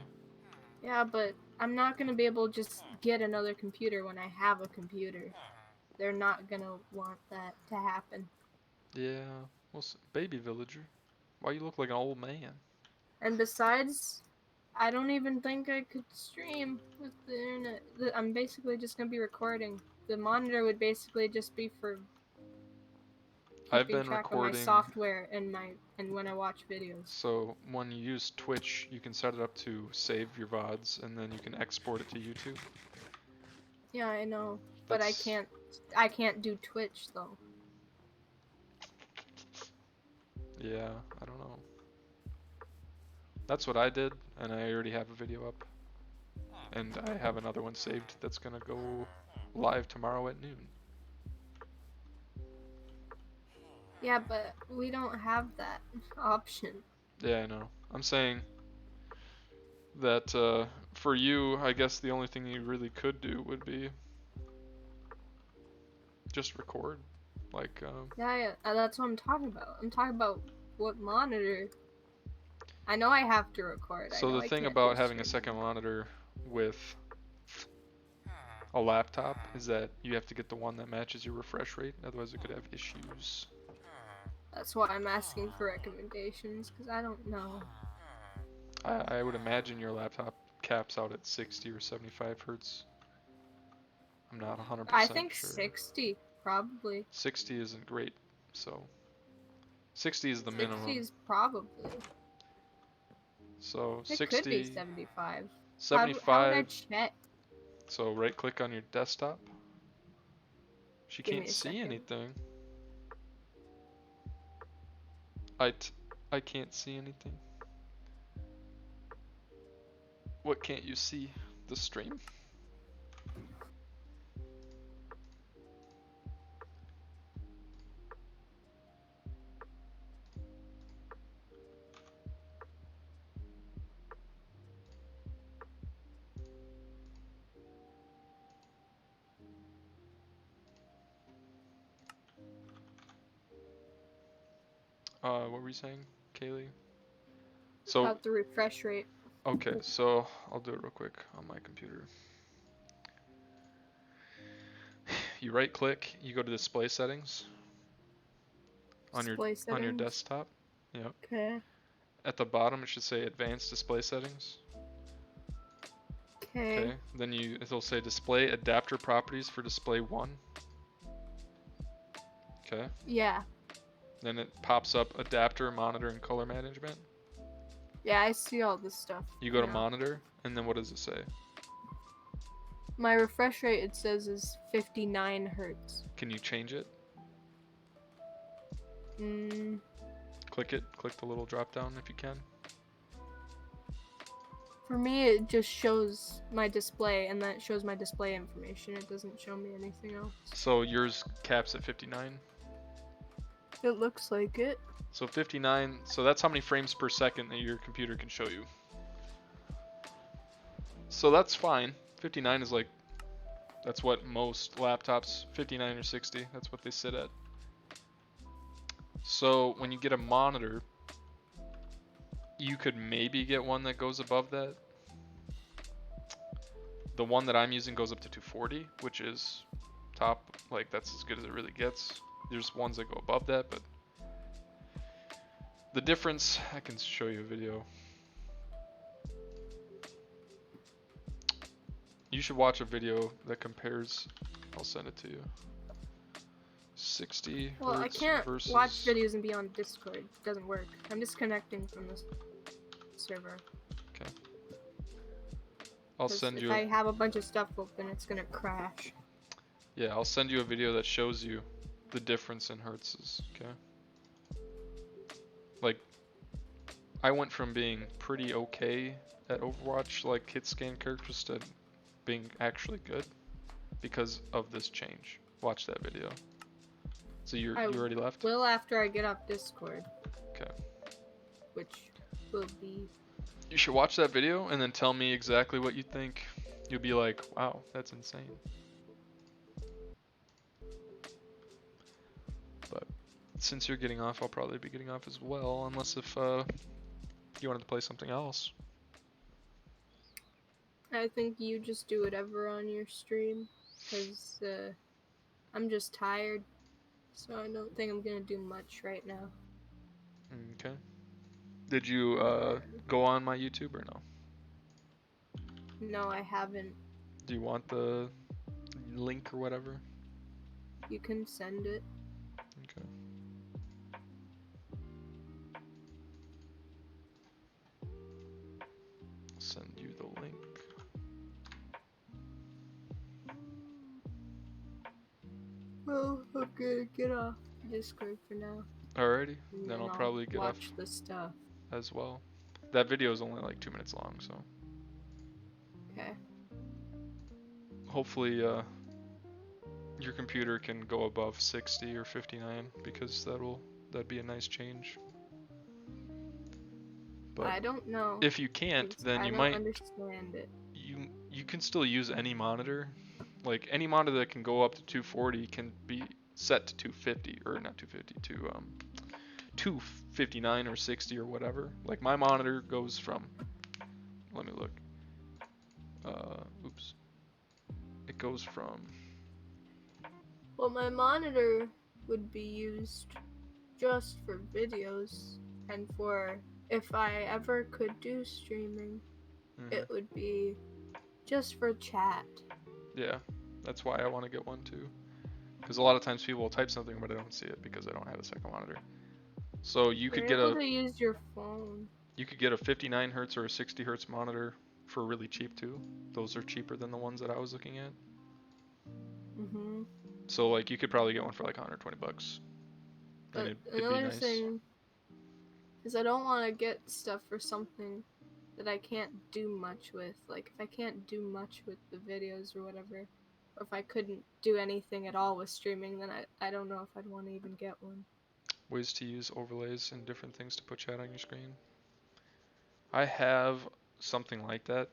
Yeah, but I'm not gonna be able to just get another computer when I have a computer. They're not gonna want that to happen. Yeah, well, baby villager. Why you look like an old man? And besides, I don't even think I could stream with the internet. I'm basically just gonna be recording. The monitor would basically just be for I've keeping been track of my recording. software and when I watch videos. So when you use Twitch, you can set it up to save your VODs, and then you can export it to YouTube. Yeah, I know, but I That's- can't do Twitch though. Yeah, I don't know. That's what I did, and I already have a video up. And I have another one saved that's gonna go live tomorrow at noon. Yeah, but we don't have that option. Yeah, I know. I'm saying that for you, I guess the only thing you really could do would be just record. Like, Yeah, that's what I'm talking about. I'm talking about what monitor. I know I have to record. I so know the I thing can't about do having a stream. second monitor with a laptop is that you have to get the one that matches your refresh rate, otherwise it could have issues. That's why I'm asking for recommendations, because I don't know. I would imagine your laptop caps out at 60 or 75 hertz. I'm not 100% I think sure. 60, probably. 60 isn't great, so 60 is the 60 minimum. is probably. So It 60, could be 75. How would I 75. check? So right click on your desktop. She Give me can't a see second. anything. I can't see anything. What can't you see? The stream. What were you saying, Kaylee? So, About the refresh rate. okay, so I'll do it real quick on my computer. You right click, you go to display settings on your Display on your settings. desktop. Yep. Okay. At the bottom it should say advanced display settings. Okay. Okay. Then it'll say display adapter properties for display 1. Okay. Yeah. Then it pops up adapter, monitor, and color management. Yeah, I see all this stuff. You go to now. monitor, and then what does it say? My refresh rate, it says, is 59 hertz. Can you change it? Mm, Click it. Click the little drop down if you can. for me, it just shows my display, and then it shows my display information. It doesn't show me anything else. So yours caps at 59. It looks like it. So 59, so that's how many frames per second that your computer can show you. So that's fine. 59 is like, that's what most laptops, 59 or 60, that's what they sit at. So when you get a monitor, you could maybe get one that goes above that. The one that I'm using goes up to 240, which is top, like that's as good as it really gets. There's ones that go above that, but the difference, I can show you a video. You should watch a video that compares, I'll send it to you. 60 Well, I hertz can't versus... watch videos and be on Discord. It doesn't work. I'm disconnecting from this server. Okay. I'll 'Cause send if you I have a bunch of stuff open, it's gonna crash. Yeah, I'll send you a video that shows you the difference in hertzes, okay? Like, I went from being pretty okay at Overwatch, like hit scan characters, to being actually good because of this change. Watch that video. So you already left? Will after I get off Discord. Okay. Which will be... You should watch that video and then tell me exactly what you think. You'll be like, wow, that's insane. But since you're getting off, I'll probably be getting off as well, unless if you wanted to play something else. I think you just do whatever on your stream, because I'm just tired, so I don't think I'm gonna do much right now. Okay. Did you go on my YouTube or no? No, I haven't. Do you want the link or whatever? You can send it. Okay. Send you the link. Well, I'm gonna get off Discord for now. Alrighty, And then I'll probably get off watch the stuff. as well. That video is only like 2 minutes long, so Okay. hopefully your computer can go above 60 or 59 because that'd be a nice change. But I don't know. if you can't, 'cause then I you don't might understand it. you can still use any monitor. Like any monitor that can go up to 240 can be set to 250 or not 250 to 259 or 60 or whatever. Like my monitor goes from, let me look. Oops. It goes from, Well, my monitor would be used just for videos, and for if I ever could do streaming, it would be just for chat. yeah, that's why I want to get one too. Because a lot of times people will type something but I don't see it because I don't have a second monitor. So you could get able to use your phone. You could get a 59 hertz or a 60 hertz monitor for really cheap too. Those are cheaper than the ones that I was looking at. Mhm. So like you could probably get one for like 120 bucks. And But it'd be another nice. thing is I don't want to get stuff for something that I can't do much with. Like if I can't do much with the videos or whatever, or if I couldn't do anything at all with streaming, then I don't know if I'd want to even get one. Ways to use overlays and different things to put chat on your screen. I have something like that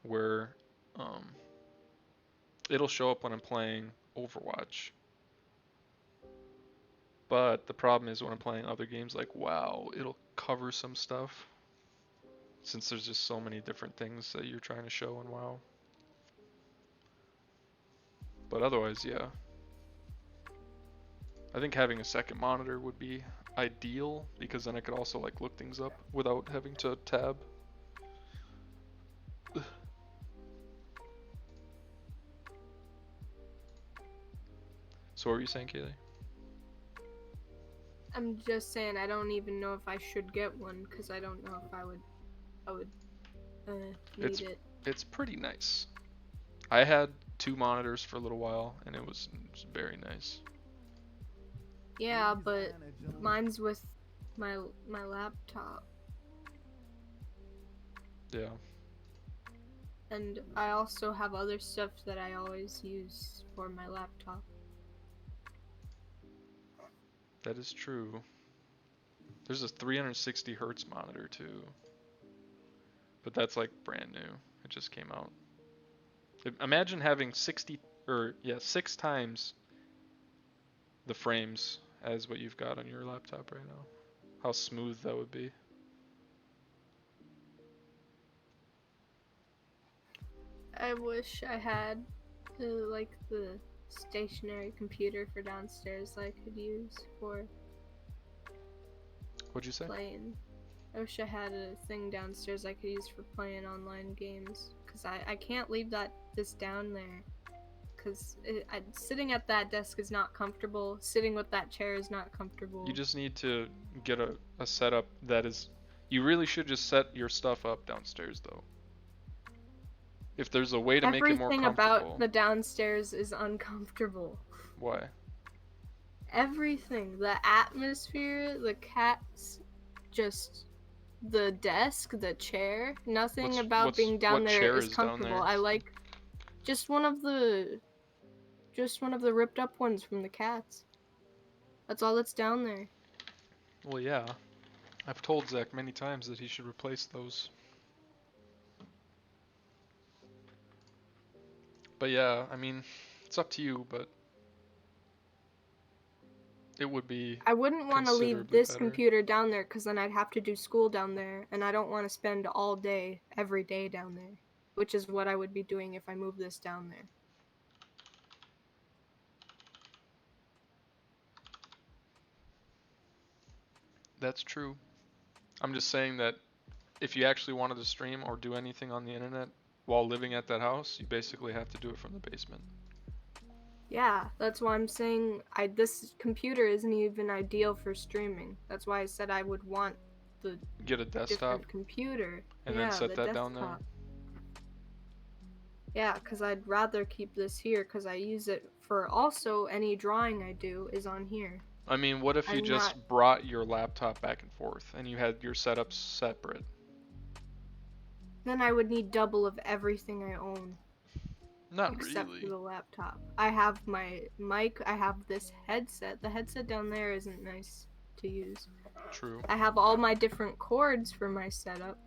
where it'll show up when I'm playing Overwatch. But the problem is when I'm playing other games like WoW, it'll cover some stuff since there's just so many different things that you're trying to show in WoW. But otherwise, yeah. I think having a second monitor would be ideal because then I could also like look things up without having to tab. So what were you saying, Kaylee? I'm just saying I don't even know if I should get one because I don't know if I would need it. It's pretty nice. I had 2 monitors for a little while and it was very nice. Yeah, but mine's with my laptop, Yeah. and I also have other stuff that I always use for my laptop. That is true. There's a 360 hertz monitor too. But that's like brand new. It just came out. Imagine having 6 times the frames as what you've got on your laptop right now. How smooth that would be. I wish I had the stationary computer for downstairs I could use for What'd you say? playing. I wish I had a thing downstairs I could use for playing online games, because I can't leave this down there, because sitting at that desk is not comfortable, sitting with that chair is not comfortable. You just need to get a setup that is... You really should just set your stuff up downstairs though. If there's a way to make it more Everything comfortable. about the downstairs is uncomfortable. Why? Everything. The atmosphere, the cats, just the desk, the chair. Nothing about being down what there chair is is down comfortable. there? I like just one of the ripped up ones from the cats. That's all that's down there. Well, yeah. I've told Zach many times that he should replace those. But yeah, I mean, it's up to you, but it would be I wouldn't want to leave considerably this better. computer down there because then I'd have to do school down there, and I don't want to spend all day, every day down there, which is what I would be doing if I move this down there. That's true. I'm just saying that if you actually wanted to stream or do anything on the internet while living at that house, you basically have to do it from the basement. Yeah, that's why I'm saying this computer isn't even ideal for streaming. That's why I said I would want the Get a desktop different computer. and yeah, then set the that down there. desktop. Yeah, because I'd rather keep this here because I use it for also any drawing I do is on here. I mean, what if you I'm just not- brought your laptop back and forth and you had your setups separate? Then I would need double of everything I own. Not Except really. for the laptop. I have my mic, I have this headset. The headset down there isn't nice to use. True. I have all my different cords for my setup.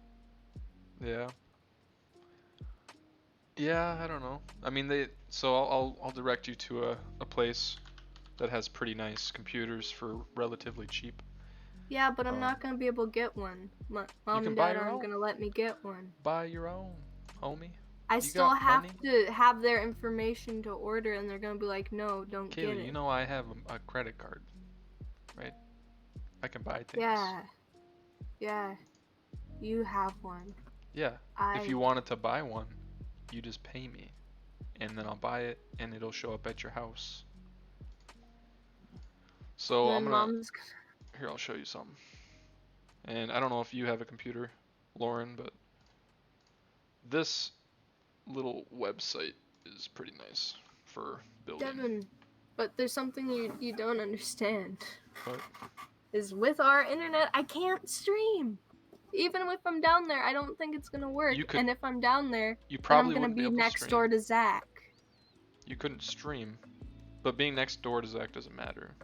Yeah. Yeah, I don't know. I mean, so I'll direct you to a place that has pretty nice computers for relatively cheap. Yeah, but I'm not gonna be able to get one. Mom can and buy Dad your aren't own. gonna let me get one. Buy your own, homie. I You still got have money? to have their information to order, and they're gonna be like, no, don't get Kaylee, it. you know I have a credit card, right? I can buy things. Yeah. You have one. Yeah. If you wanted to buy one, you just pay me, and then I'll buy it, and it'll show up at your house. So I'm gonna... Mom's Here, I'll show you something. And I don't know if you have a computer, Lauren, but this little website is pretty nice for building. Devin, but there's something you don't understand. What? Is with our internet, I can't stream. Even if I'm down there, I don't think it's gonna work. And if I'm down there, You then probably I'm gonna wouldn't be be able to next stream. door to Zach. You couldn't stream, but being next door to Zach doesn't matter.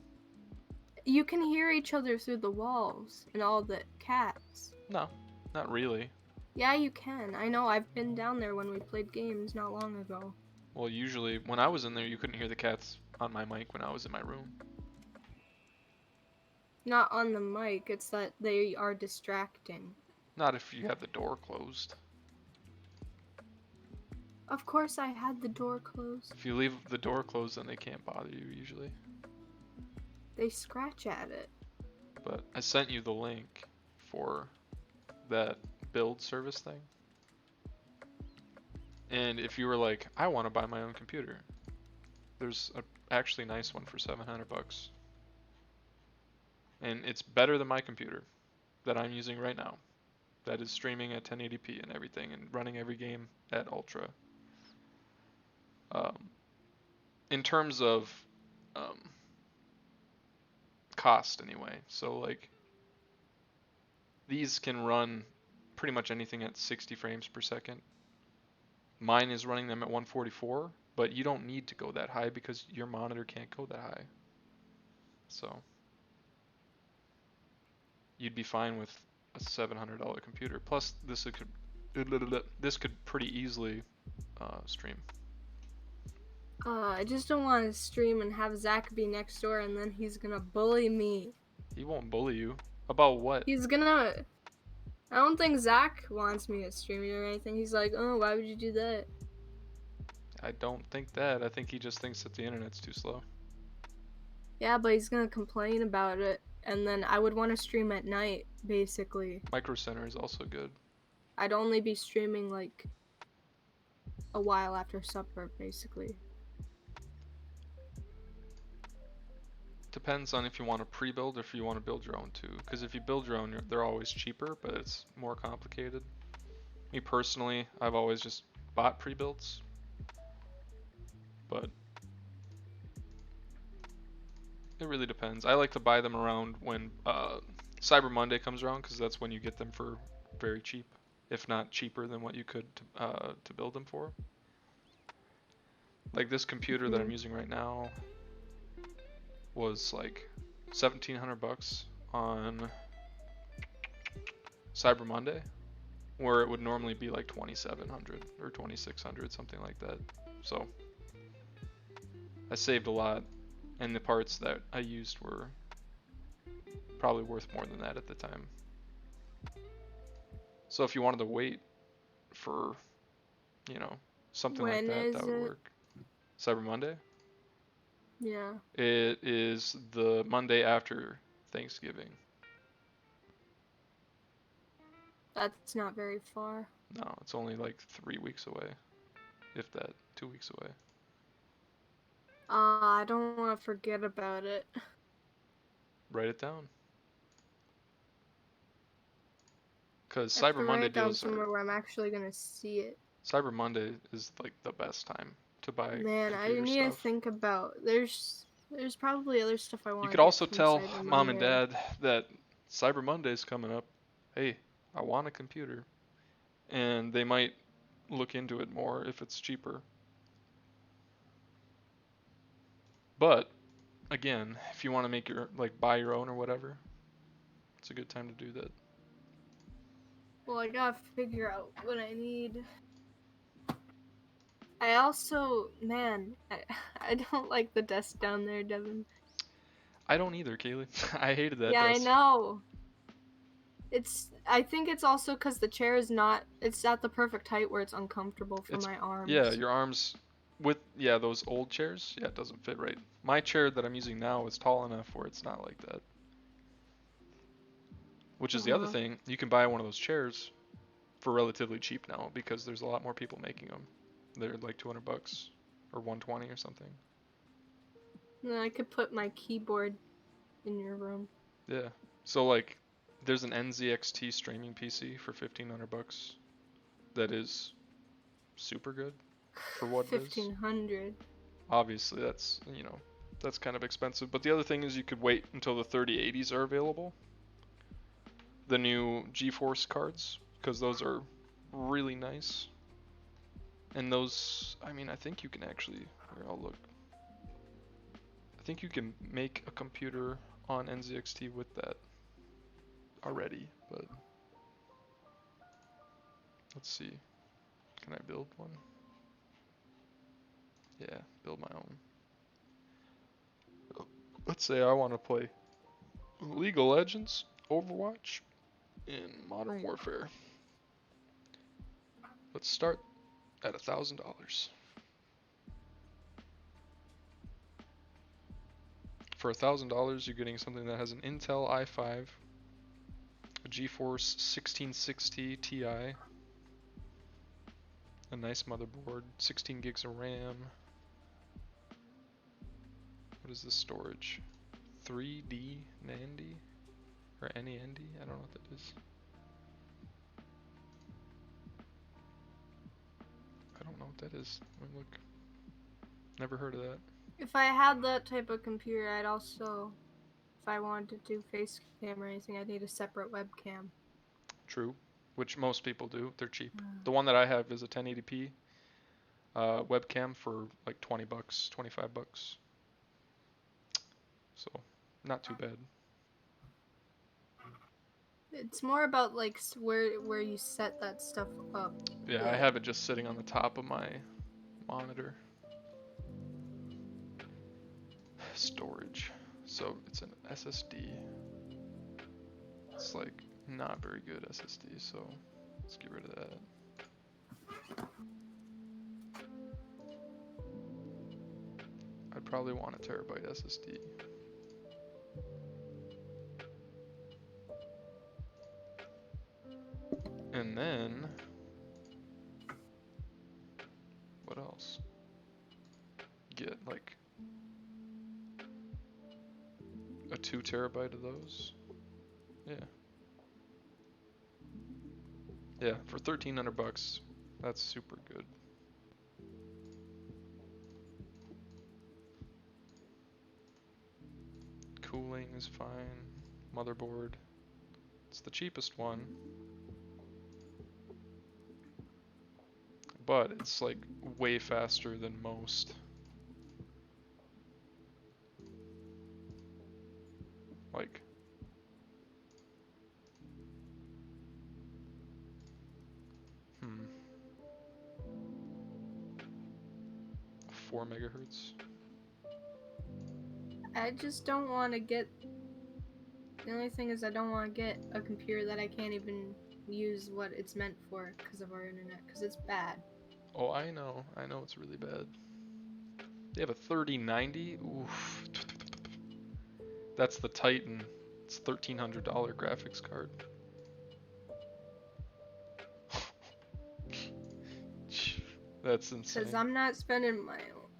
You can hear each other through the walls and all the cats. No, not really. Yeah, you can. I know. I've been down there when we played games not long ago. Well, usually when I was in there, you couldn't hear the cats on my mic when I was in my room. not on the mic. It's that they are distracting. Not if you have the door closed. Of course, I had the door closed. If you leave the door closed, then they can't bother you usually. They scratch at it. But I sent you the link for that build service thing. And if you were like, I want to buy my own computer, there's a actually nice one for 700 bucks. And it's better than my computer that I'm using right now. That is streaming at 1080p and everything and running every game at ultra. In terms of cost anyway. So like these can run pretty much anything at 60 frames per second. Mine is running them at 144, but you don't need to go that high because your monitor can't go that high. So you'd be fine with a $700 computer. Plus this could pretty easily stream. I just don't want to stream and have Zach be next door and then he's gonna bully me. He won't bully you. About what? He's gonna... I don't think Zach wants me to stream or anything. He's like, oh, why would you do that? I don't think that. I think he just thinks that the internet's too slow. Yeah, but he's gonna complain about it. And then I would want to stream at night, basically. Micro Center is also good. I'd only be streaming, like, a while after supper, basically. Depends on if you want to pre-build or if you want to build your own too. Because if you build your own, they're always cheaper, but it's more complicated. Me personally, I've always just bought pre-builds. But it really depends. I like to buy them around when Cyber Monday comes around because that's when you get them for very cheap, if not cheaper than what you could to build them for. Like this computer that I'm using right now was like 1,700 bucks on Cyber Monday, where it would normally be like 2,700 or 2,600, something like that. So I saved a lot, and the parts that I used were probably worth more than that at the time. So if you wanted to wait for, you know, something like that, that would work. Cyber Monday? Yeah. It is the Monday after Thanksgiving. That's not very far. No, it's only like 3 weeks away. If that, 2 weeks away. I don't want to forget about it. Write it down. Because I have Cyber to Monday write it down deals somewhere are... where I'm actually gonna see it. Cyber Monday is like the best time to buy Man, I computer need stuff. to think about. There's probably other stuff I want. You could also tell Cyber mom and Monday. dad that Cyber Monday is coming up. Hey, I want a computer. And they might look into it more if it's cheaper. But again, if you want to make your like buy your own or whatever, it's a good time to do that. Well, I gotta figure out what I need. I also, man, I don't like the desk down there, Devin. I don't either, Kaylee. I hated that Yeah, desk. I know. I think it's also because the chair is not, it's at the perfect height where it's uncomfortable for my arms. Yeah, your arms with, yeah, those old chairs, yeah, it doesn't fit right. My chair that I'm using now is tall enough where it's not like that. Which is the other thing, you can buy one of those chairs for relatively cheap now because there's a lot more people making them. They're like 200 bucks or 120 or something. Then I could put my keyboard in your room. Yeah. So like there's an NZXT streaming PC for 1,500 bucks that is super good for what it is. 1,500. Obviously that's, you know, that's kind of expensive, but the other thing is you could wait until the 3080s are available. The new GeForce cards, because those are really nice. And those, I mean, I think you can actually, here, I'll look. I think you can make a computer on NZXT with that already, but let's see. Can I build one? Yeah, build my own. Let's say I want to play League of Legends, Overwatch, and Modern Warfare. Let's start at $1,000. For $1,000, you're getting something that has an Intel i5, a GeForce 1660 Ti, a nice motherboard, 16 gigs of RAM. What is this storage? 3D Nandy? Or any Andy? I don't know what that is. I don't know what that is. Let me look. Never heard of that. If I had that type of computer, I'd also, if I wanted to do face cam or anything, I'd need a separate webcam. True. Which most people do. They're cheap. The one that I have is a 1080p webcam for like 20 bucks, 25 bucks. So, not too bad. It's more about like where you set that stuff up. Yeah, I have it just sitting on the top of my monitor. Storage. So it's an SSD. It's like not very good SSD, so let's get rid of that. I'd probably want a terabyte SSD. And then, what else? Get like a 2 terabyte of those. Yeah. Yeah, for 1,300 bucks, that's super good. Cooling is fine. Motherboard. It's the cheapest one. But it's like way faster than most. Like, hmm, 4 megahertz. I just don't want to get. The only thing is, I don't want to get a computer that I can't even use what it's meant for because of our internet, because it's bad. Oh, I know it's really bad. They have a 3090. Oof. That's the Titan. It's $1,300 graphics card. That's insane. Because I'm not spending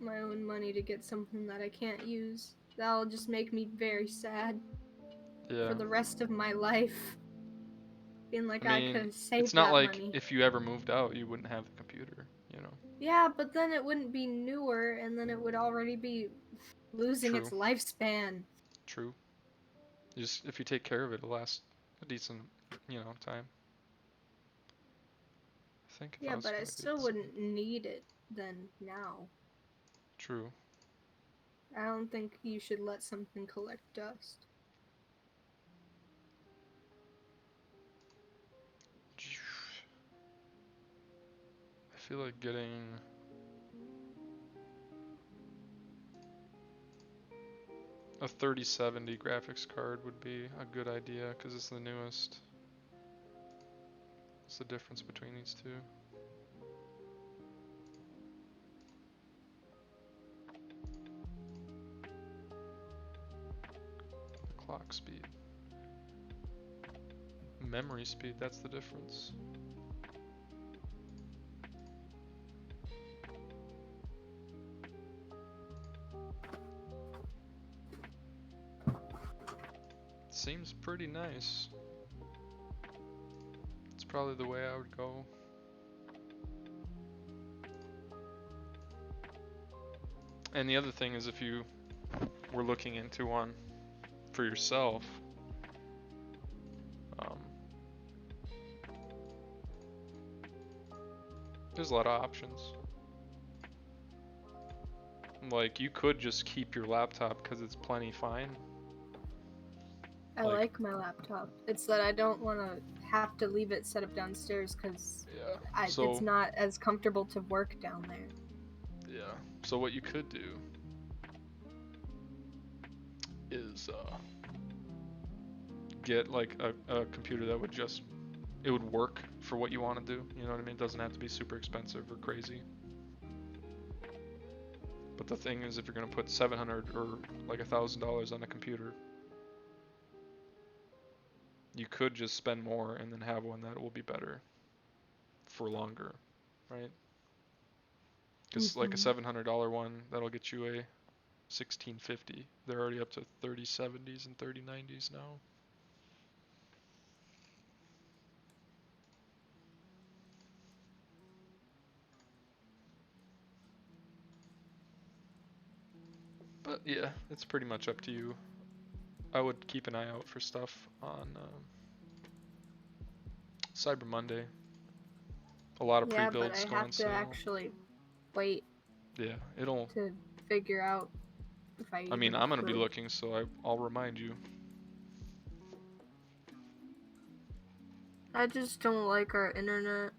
my own money to get something that I can't use. That'll just make me very sad Yeah. for the rest of my life. Being like, I I mean, could have saved it's not that like money. if you ever moved out, you wouldn't have the computer, you know? Yeah, but then it wouldn't be newer, and then it would already be losing True. its lifespan. True. Just if you take care of it, it'll last a decent, time. I think. Yeah, but I still wouldn't need it then now. True. I don't think you should let something collect dust. I feel like getting a 3070 graphics card would be a good idea because it's the newest. What's the difference between these two? The clock speed. Memory speed, that's the difference. Seems pretty nice. It's probably the way I would go. And the other thing is if you were looking into one for yourself, there's a lot of options. Like, you could just keep your laptop because it's plenty fine. I like my laptop. It's that I don't want to have to leave it set up downstairs because it's not as comfortable to work down there. Yeah. So what you could do is get like a computer that would just, it would work for what you want to do. You know what I mean? It doesn't have to be super expensive or crazy. But the thing is, if you're gonna put $700 or like $1,000 on a computer, you could just spend more and then have one that will be better for longer, right? Because like a $700 one, that'll get you a 1650. They're already up to 3070s and 3090s now. But yeah, it's pretty much up to you. I would keep an eye out for stuff on Cyber Monday. A lot of Yeah, but pre-builds I go on have to sale. actually wait Yeah, it'll. to figure out if I I mean, even I'm gonna be could. looking, so I'll remind you. I just don't like our internet.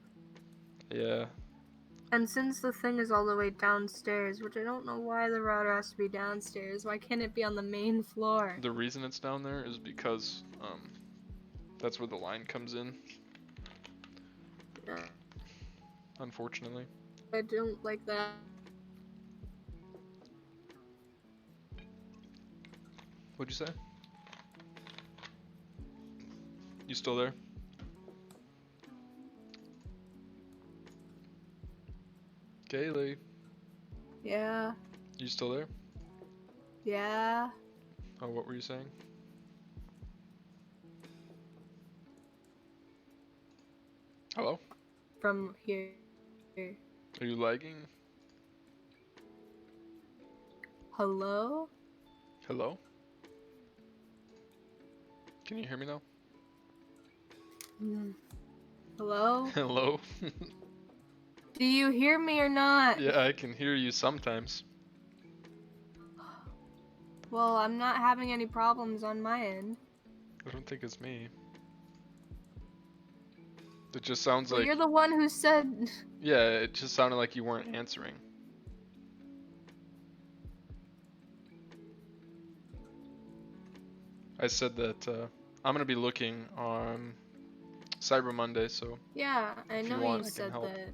Yeah, And since the thing is all the way downstairs, which I don't know why the router has to be downstairs, why can't it be on the main floor? the reason it's down there is because that's where the line comes in. Yeah, Unfortunately. I don't like that. What'd you say? You still there? Kaylee, Yeah, you still there? yeah. Oh, what were you saying? Hello? From here. Are you lagging? Hello? Hello? Can you hear me now? Hello? Hello? Do you hear me or not? Yeah, I can hear you sometimes. Well, I'm not having any problems on my end. I don't think it's me. It just sounds Well, like... you're the one who said... Yeah, it just sounded like you weren't answering. I said that I'm gonna be looking on Cyber Monday, so Yeah, I if know you want, you I can said help. that.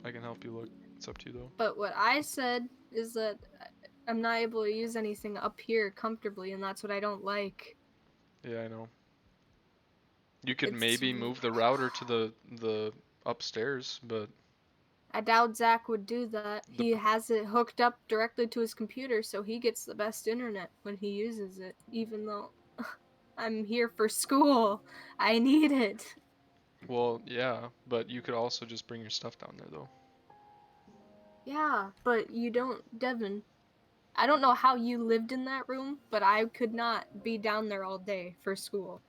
I can help you look. It's up to you though. But what I said is that I'm not able to use anything up here comfortably, and that's what I don't like. Yeah, I know. You could It's maybe move the router to the upstairs, but I doubt Zach would do that. the He has it hooked up directly to his computer, so he gets the best internet when he uses it, even though I'm here for school. I need it. well, yeah, but you could also just bring your stuff down there though. Yeah, but you don't, Devin. I don't know how you lived in that room, but I could not be down there all day for school.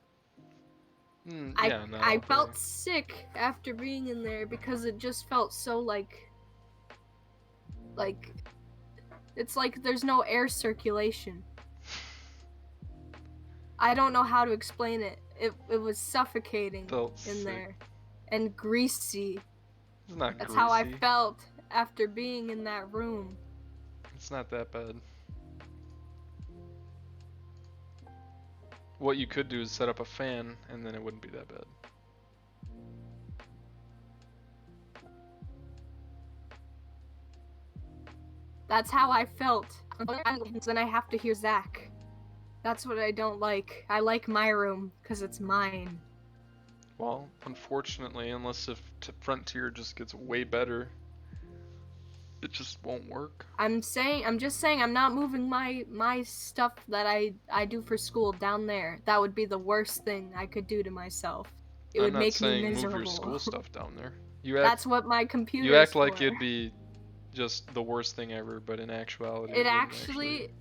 Yeah, not I all felt day. sick after being in there because it just felt so like it's like there's no air circulation. I don't know how to explain it. It was suffocating Felt in sick. there and greasy. It's not That's greasy. how I felt after being in that room. It's not that bad. What you could do is set up a fan, and then it wouldn't be that bad. That's how I felt. Then I have to hear Zach. That's what I don't like. I like my room because it's mine. Well, unfortunately, unless if Frontier just gets way better, it just won't work. I'm just saying I'm not moving my stuff that I do for school down there. That would be the worst thing I could do to myself. It I'm would not make me saying miserable. move your school stuff down there. That's what my computer You is act like for. it'd be just the worst thing ever, but in actuality, It wouldn't actually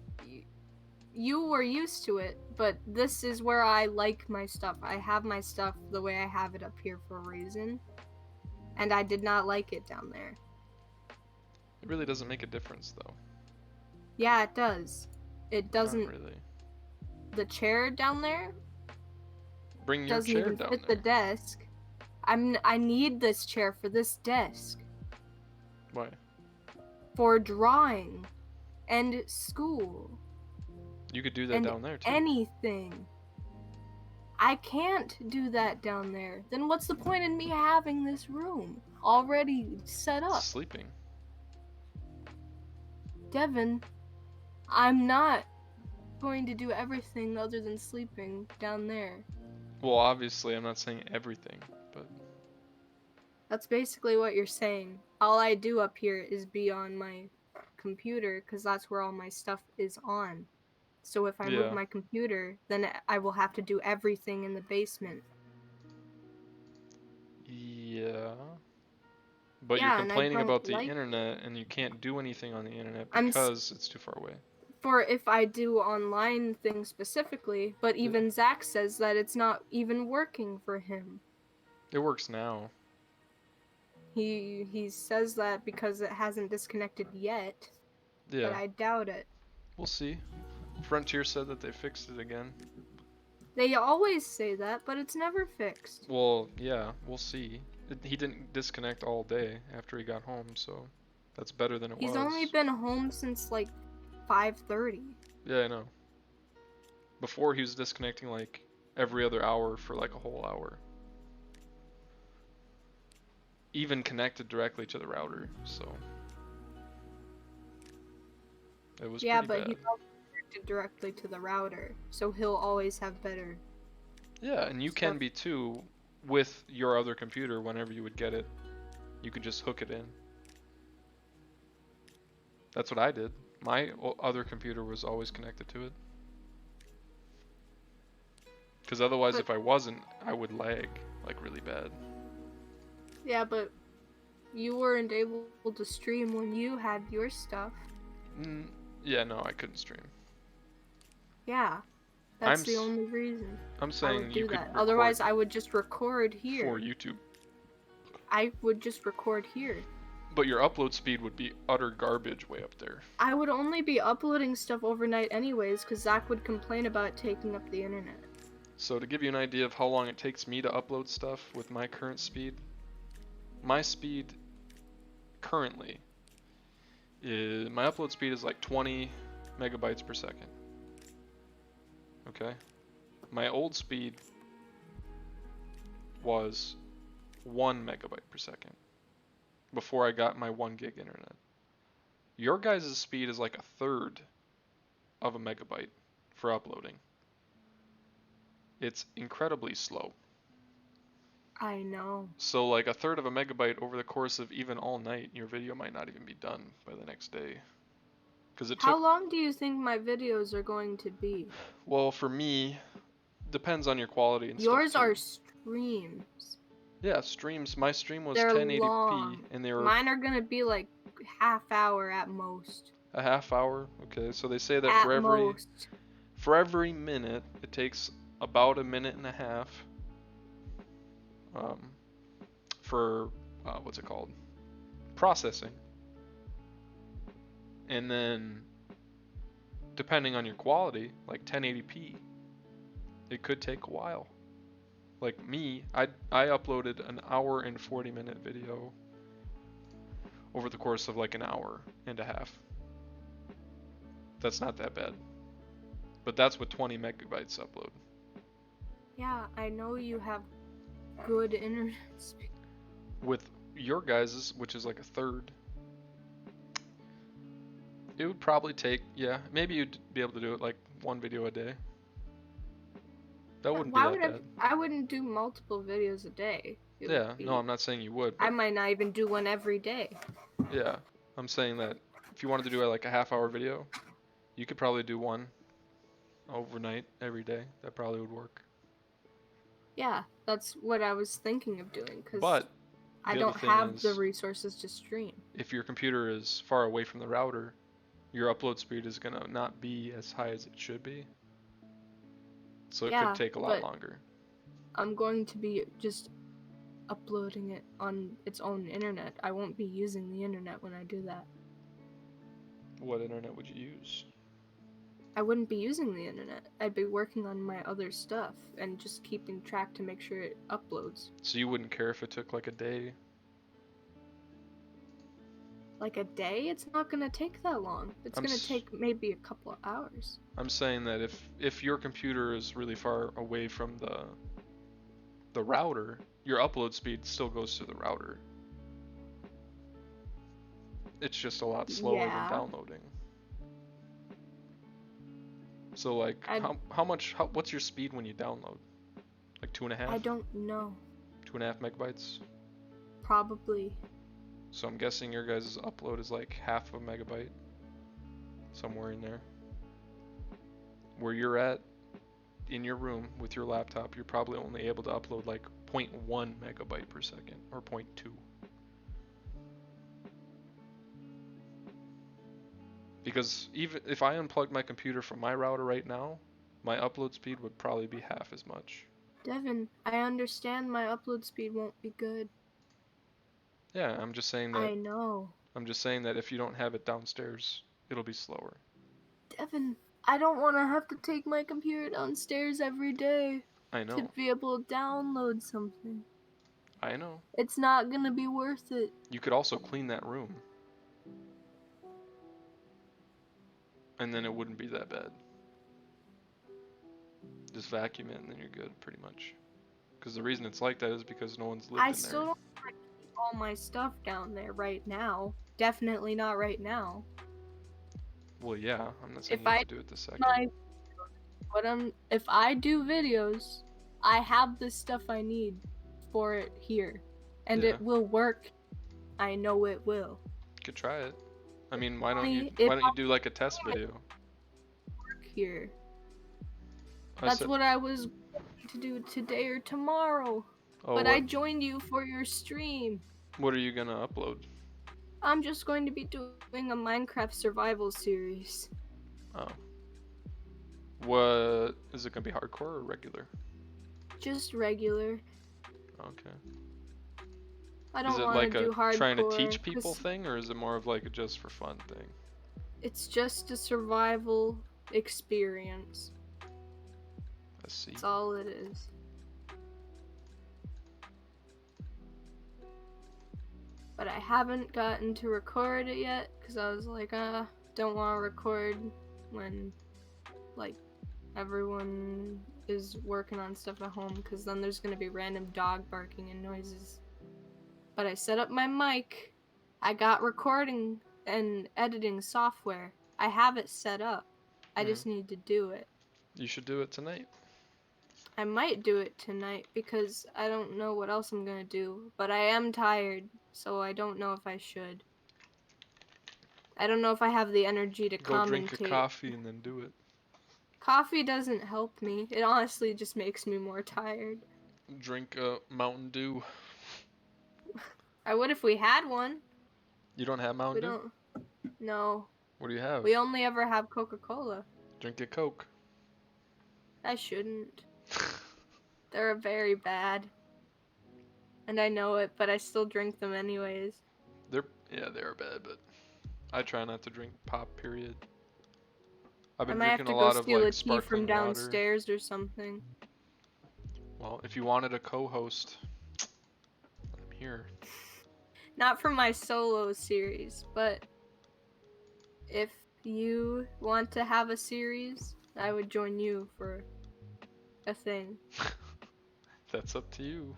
you were used to it, but this is where I like my stuff. I have my stuff the way I have it up here for a reason. And I did not like it down there. It really doesn't make a difference, though. Yeah, it does. It doesn't. Not really. The chair down there Bring your doesn't chair even down fit there. the desk. I need this chair for this desk. Why? For drawing and school You could do that and down there too. anything. I can't do that down there. Then what's the point in me having this room already set up? Sleeping. Devin, I'm not going to do everything other than sleeping down there. Well, obviously, I'm not saying everything, but That's basically what you're saying. All I do up here is be on my computer because that's where all my stuff is on. So if I move yeah. my computer, then I will have to do everything in the basement. Yeah. But you're Yeah, and I complaining don't about the like internet, and you can't do anything on the internet I'm because it's too far away. for if I do online things specifically, but Yeah. even Zach says that it's not even working for him. It works now. He says that because it hasn't disconnected yet, but Yeah. I doubt it. We'll see. Frontier said that they fixed it again. They always say that, but it's never fixed. Well, yeah, we'll see. He didn't disconnect all day after he got home, so that's better than it was. He's only been home since like 5:30. Yeah, I know. Before he was disconnecting like every other hour for like a whole hour. Even connected directly to the router, so it was Yeah, pretty but bad. he's also connected directly to the router, so he'll always have better. Yeah, and you stuff. can be too with your other computer whenever you would get it. You could just hook it in. That's what I did. My other computer was always connected to it. Because otherwise, But- if I wasn't, I would lag like really bad. Yeah, but you weren't able to stream when you had your stuff. Yeah, no, I couldn't stream. Yeah, that's I'm the s- only reason I'm I saying would you do could that. record Otherwise, I would just record for here. YouTube. I would just record here. But your upload speed would be utter garbage way up there. I would only be uploading stuff overnight anyways, because Zach would complain about it taking up the internet. So to give you an idea of how long it takes me to upload stuff with my current speed, my speed currently is, my upload speed is like 20 megabytes per second. Okay? My old speed was 1 megabyte per second before I got my 1 gig internet. Your guys' speed is like a third of a megabyte for uploading. It's incredibly slow. I know. So like a third of a megabyte over the course of even all night, your video might not even be done by the next day. Because it How took, long do you think my videos are going to be? well, for me, depends on your quality and Yours stuff too. are streams. Yeah, streams. My stream was They're 1080p, long. and they were Mine are gonna be like half hour at most. a half hour. Okay, so they say that At for most. every minute, it takes about a minute and a half. For what's it called? Processing. And then, depending on your quality, like 1080p, it could take a while. Like me, I uploaded an hour and 40-minute video over the course of like an hour and a half. That's not that bad. But that's with 20 megabytes upload. Yeah, I know you have good internet speed. With your guys's, which is like a third, it would probably take, yeah, maybe you'd be able to do it like one video a day. That wouldn't be Why that would bad. I wouldn't do multiple videos a day. It would Yeah, be- no, I'm not saying you would. I But might not even do one every day. yeah, I'm saying that if you wanted to do like a half-hour video, you could probably do one overnight every day. That probably would work. Yeah, that's what I was thinking of doing because But I the don't other thing have the is, resources to stream. if your computer is far away from the router, your upload speed is gonna not be as high as it should be. So it Yeah, could take a lot but- longer. I'm going to be just uploading it on its own internet. I won't be using the internet when I do that. What internet would you use? I wouldn't be using the internet. I'd be working on my other stuff and just keeping track to make sure it uploads. So you wouldn't care if it took like a day? like a day, it's not gonna take that long. It's I'm gonna s- take maybe a couple of hours. I'm saying that if your computer is really far away from the router, your upload speed still goes to the router. It's just a lot slower than Yeah. downloading. So like, I'd- what's your speed when you download? Like 2.5? I don't know. 2.5 megabytes? Probably. So I'm guessing your guys' upload is like half a megabyte. Somewhere in there. Where you're at, in your room with your laptop, you're probably only able to upload like 0.1 megabyte per second, or 0.2. Because even if I unplugged my computer from my router right now, my upload speed would probably be half as much. Devin, I understand my upload speed won't be good. Yeah, I'm just saying that I know. if you don't have it downstairs, it'll be slower. Devin, I don't want to have to take my computer downstairs every day I to know. be able to download something. I know. It's not gonna be worth it. You could also clean that room. And then it wouldn't be that bad. Just vacuum it and then you're good, pretty much. Because the reason it's like that is because no one's lived I in still there. don't want to keep all my stuff down there right now. Definitely not right now. Well, yeah, I'm not saying If you have I to do it this second. if I do videos, I have the stuff I need for it here, and Yeah. it will work. I know it will. You could try it. I mean, why don't you If do like a test video? Work here. I That's said, what I was going to do today or tomorrow. oh, But what, I joined you for your stream. what are you gonna upload? I'm just going to be doing a Minecraft survival series. Oh. What, is it gonna be hardcore or regular? Just regular. Okay. I Is don't it want like to do a hardcore. trying to teach people 'cause thing, or is it more of like a just for fun thing? It's just a survival experience. I see. That's all it is. But I haven't gotten to record it yet because I was like, don't want to record when, like, everyone is working on stuff at home because then there's gonna be random dog barking and noises. But I set up my mic. I got recording and editing software. I have it set up. I just need to do it. You should do it tonight. I might do it tonight because I don't know what else I'm gonna do, but I am tired, so I don't know if I should. I don't know if I have the energy to Go drink commentate. your coffee and then do it. Coffee doesn't help me. It honestly just makes me more tired. Drink Mountain Dew. I would if we had one. You don't have Mountain We Dew? don't. No. What do you have? We only ever have Coca-Cola. Drink a Coke. I shouldn't. They're very bad. And I know it, but I still drink them anyways. They're bad, but I try not to drink pop, period. I've I been might have drinking to a go lot of steal a like tea sparkling from water. downstairs or something. Well, if you wanted a co-host, I'm here. Not for my solo series, but if you want to have a series, I would join you for a thing. That's up to you.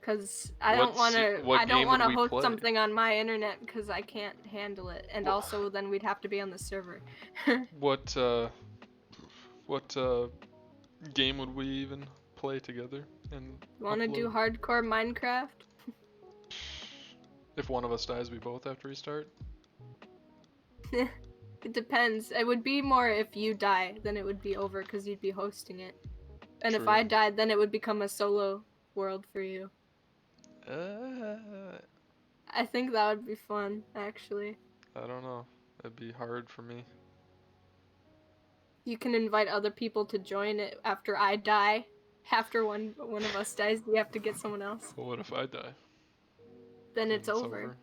Cause I don't want to. what I don't game want to would we host play? something on my internet because I can't handle it, and Well- also then we'd have to be on the server. What game would we even play together? And Want to do upload? hardcore Minecraft? If one of us dies, we both have to restart. It depends. It would be more if you die, then it would be over because you'd be hosting it. And if True. I died, then it would become a solo world for you. I think that would be fun, actually. I don't know. It'd be hard for me. You can invite other people to join it after I die. After one of us dies, you have to get someone else. Well, what if I die? Then Then it's over.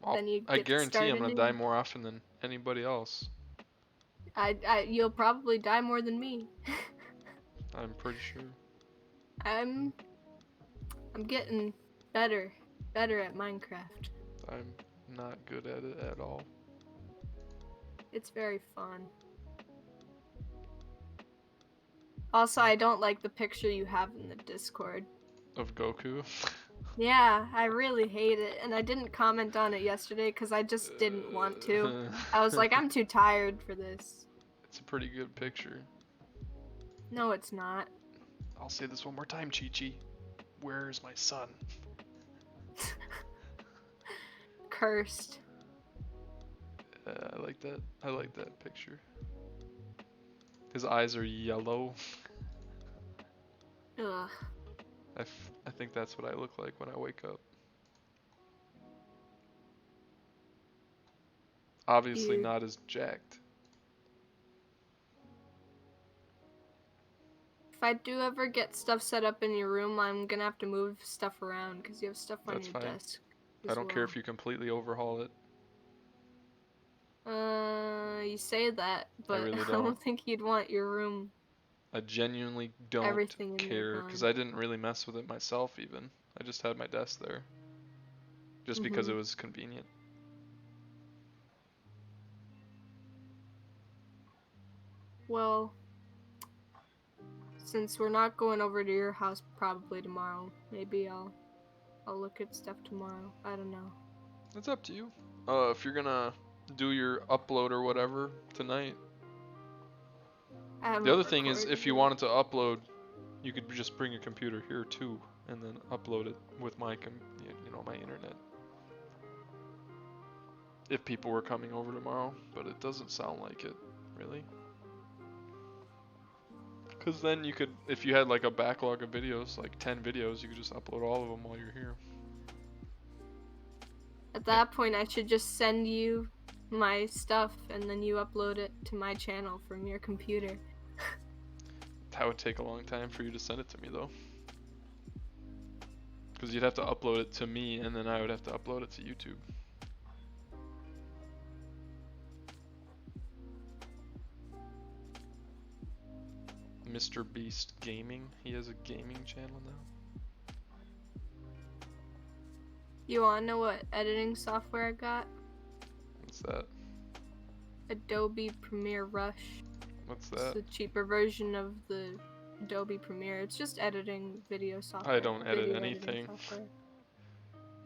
Well, Then you I get to guarantee start I'm gonna anew. die more often than anybody else. You'll probably die more than me. I'm pretty sure. I'm getting better at Minecraft. I'm not good at it at all. It's very fun. Also, I don't like the picture you have in the Discord. Of Goku. Yeah, I really hate it, and I didn't comment on it yesterday because I just didn't want to. I was like, I'm too tired for this. It's a pretty good picture. No, it's not. I'll say this one more time, Chi-Chi. Where's my son? Cursed. I like that. I like that picture. His eyes are yellow. Ugh. I think that's what I look like when I wake up. Obviously Ew. not as jacked. If I do ever get stuff set up in your room, I'm gonna have to move stuff around because you have stuff on That's your fine. desk. I don't care if you completely overhaul it. You say that, but really I don't. don't think you'd want your room. I genuinely don't Everything in there care gone. because I didn't really mess with it myself even. I just had my desk there. Just because it was convenient. Well, since we're not going over to your house probably tomorrow, maybe I'll look at stuff tomorrow. I don't know. It's up to you. If you're gonna do your upload or whatever tonight. The other thing is, if you wanted to upload, you could just bring your computer here too, and then upload it with my my internet. If people were coming over tomorrow, but it doesn't sound like it, really. Because then you could, if you had like a backlog of videos, like 10 videos, you could just upload all of them while you're here. At that point, I should just send you my stuff and then you upload it to my channel from your computer. That would take a long time for you to send it to me though. Because you'd have to upload it to me and then I would have to upload it to YouTube. Mr. Beast Gaming, he has a gaming channel now. You wanna know what editing software I got? What's that? Adobe Premiere Rush. What's It's that? the cheaper version of the Adobe Premiere. It's just editing video software. I don't edit video anything. software.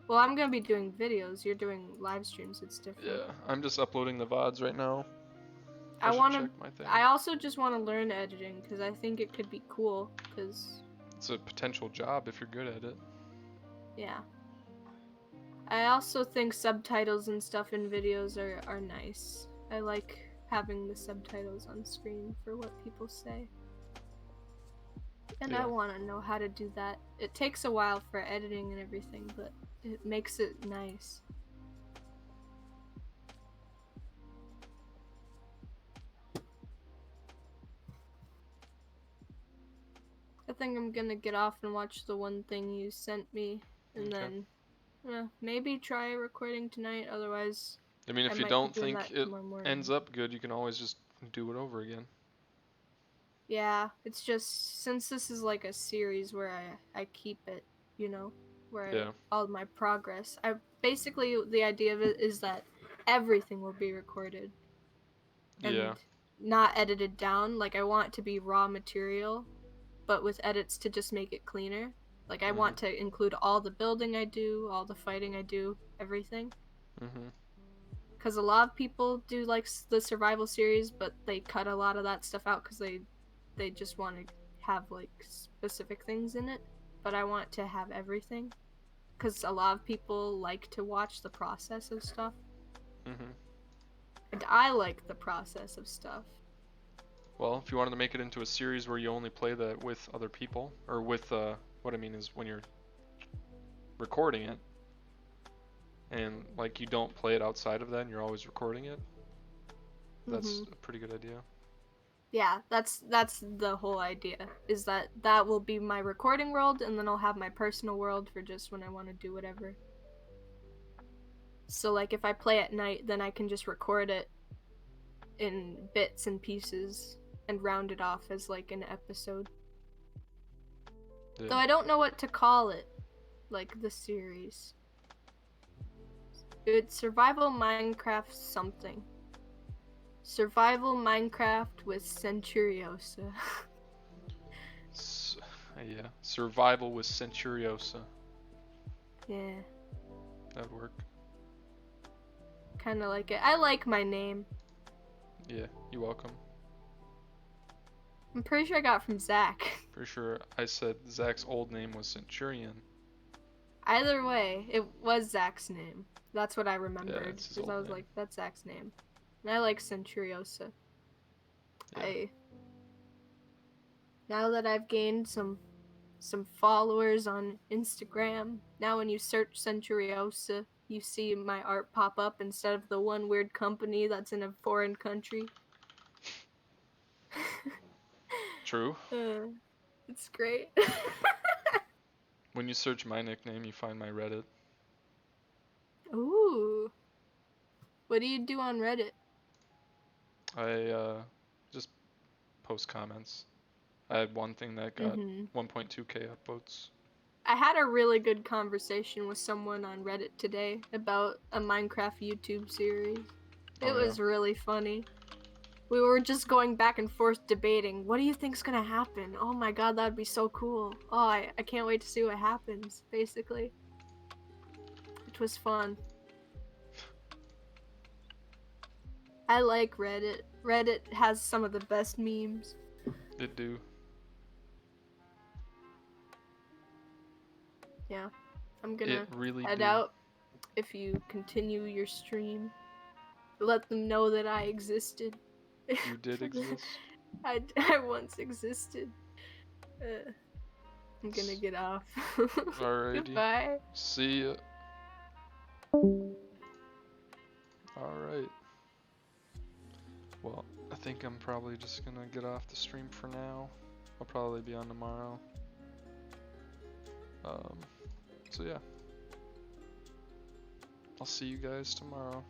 Well, I'm gonna be doing videos. You're doing live streams. It's different. Yeah, I'm just uploading the VODs right now. I should wanna. check my thing. I also just want to learn editing because I think it could be cool. Cause It's a potential job if you're good at it. yeah. I also think subtitles and stuff in videos are nice. I like having the subtitles on screen for what people say. And Yeah. I want to know how to do that. It takes a while for editing and everything, but it makes it nice. I think I'm gonna get off and watch the one thing you sent me, and Okay. then maybe try recording tonight. Otherwise, I mean, if I you might don't be doing think that it tomorrow morning. ends up good, you can always just do it over again. Yeah, it's just since this is like a series where I keep it, you know, where Yeah. all my progress. I basically the idea of it is that everything will be recorded and Yeah. not edited down. Like I want it to be raw material, but with edits to just make it cleaner. Like I want to include all the building I do, all the fighting I do, everything. Mhm. Because a lot of people do like the survival series, but they cut a lot of that stuff out because they just want to have like specific things in it. But I want to have everything because a lot of people like to watch the process of stuff, Mhm. and I like the process of stuff. Well, if you wanted to make it into a series where you only play that with other people, or with what I mean is when you're recording it, and like you don't play it outside of that, and you're always recording it. That's a pretty good idea. Yeah, that's the whole idea. Is that will be my recording world, and then I'll have my personal world for just when I want to do whatever. So like if I play at night, then I can just record it in bits and pieces and round it off as like an episode. Yeah. Though I don't know what to call it, like the series. It's survival Minecraft something. Survival Minecraft with Centuriosa. S- yeah, survival with Centuriosa. Yeah, That'd work. kind of like it. I like my name. Yeah, you're welcome. I'm pretty sure I got it from Zach. Pretty sure I said Zach's old name was Centurion. Either way, it was Zach's name. That's what I remembered. it's his Because I old was name. like, that's Zach's name. And I like Centuriosa. Yeah. Now that I've gained some followers on Instagram, now when you search Centuriosa, you see my art pop up instead of the one weird company that's in a foreign country. True. It's great. When you search my nickname, you find my Reddit. Ooh. What do you do on Reddit? I just post comments. I had one thing that got 1.2k upvotes. I had a really good conversation with someone on Reddit today about a Minecraft YouTube series. It Oh, was really funny. We were just going back and forth debating, what do you think's gonna happen? Oh my god, that'd be so cool. Oh, I can't wait to see what happens, basically. It was fun. I like Reddit. Reddit has some of the best memes. It do. Yeah. I'm gonna It really head do. out if you continue your stream. Let them know that I existed. You did exist. I once existed. I'm gonna get off. Alrighty. Goodbye. See ya. Alright. Well, I think I'm probably just gonna get off the stream for now. I'll probably be on tomorrow. So yeah. I'll see you guys tomorrow.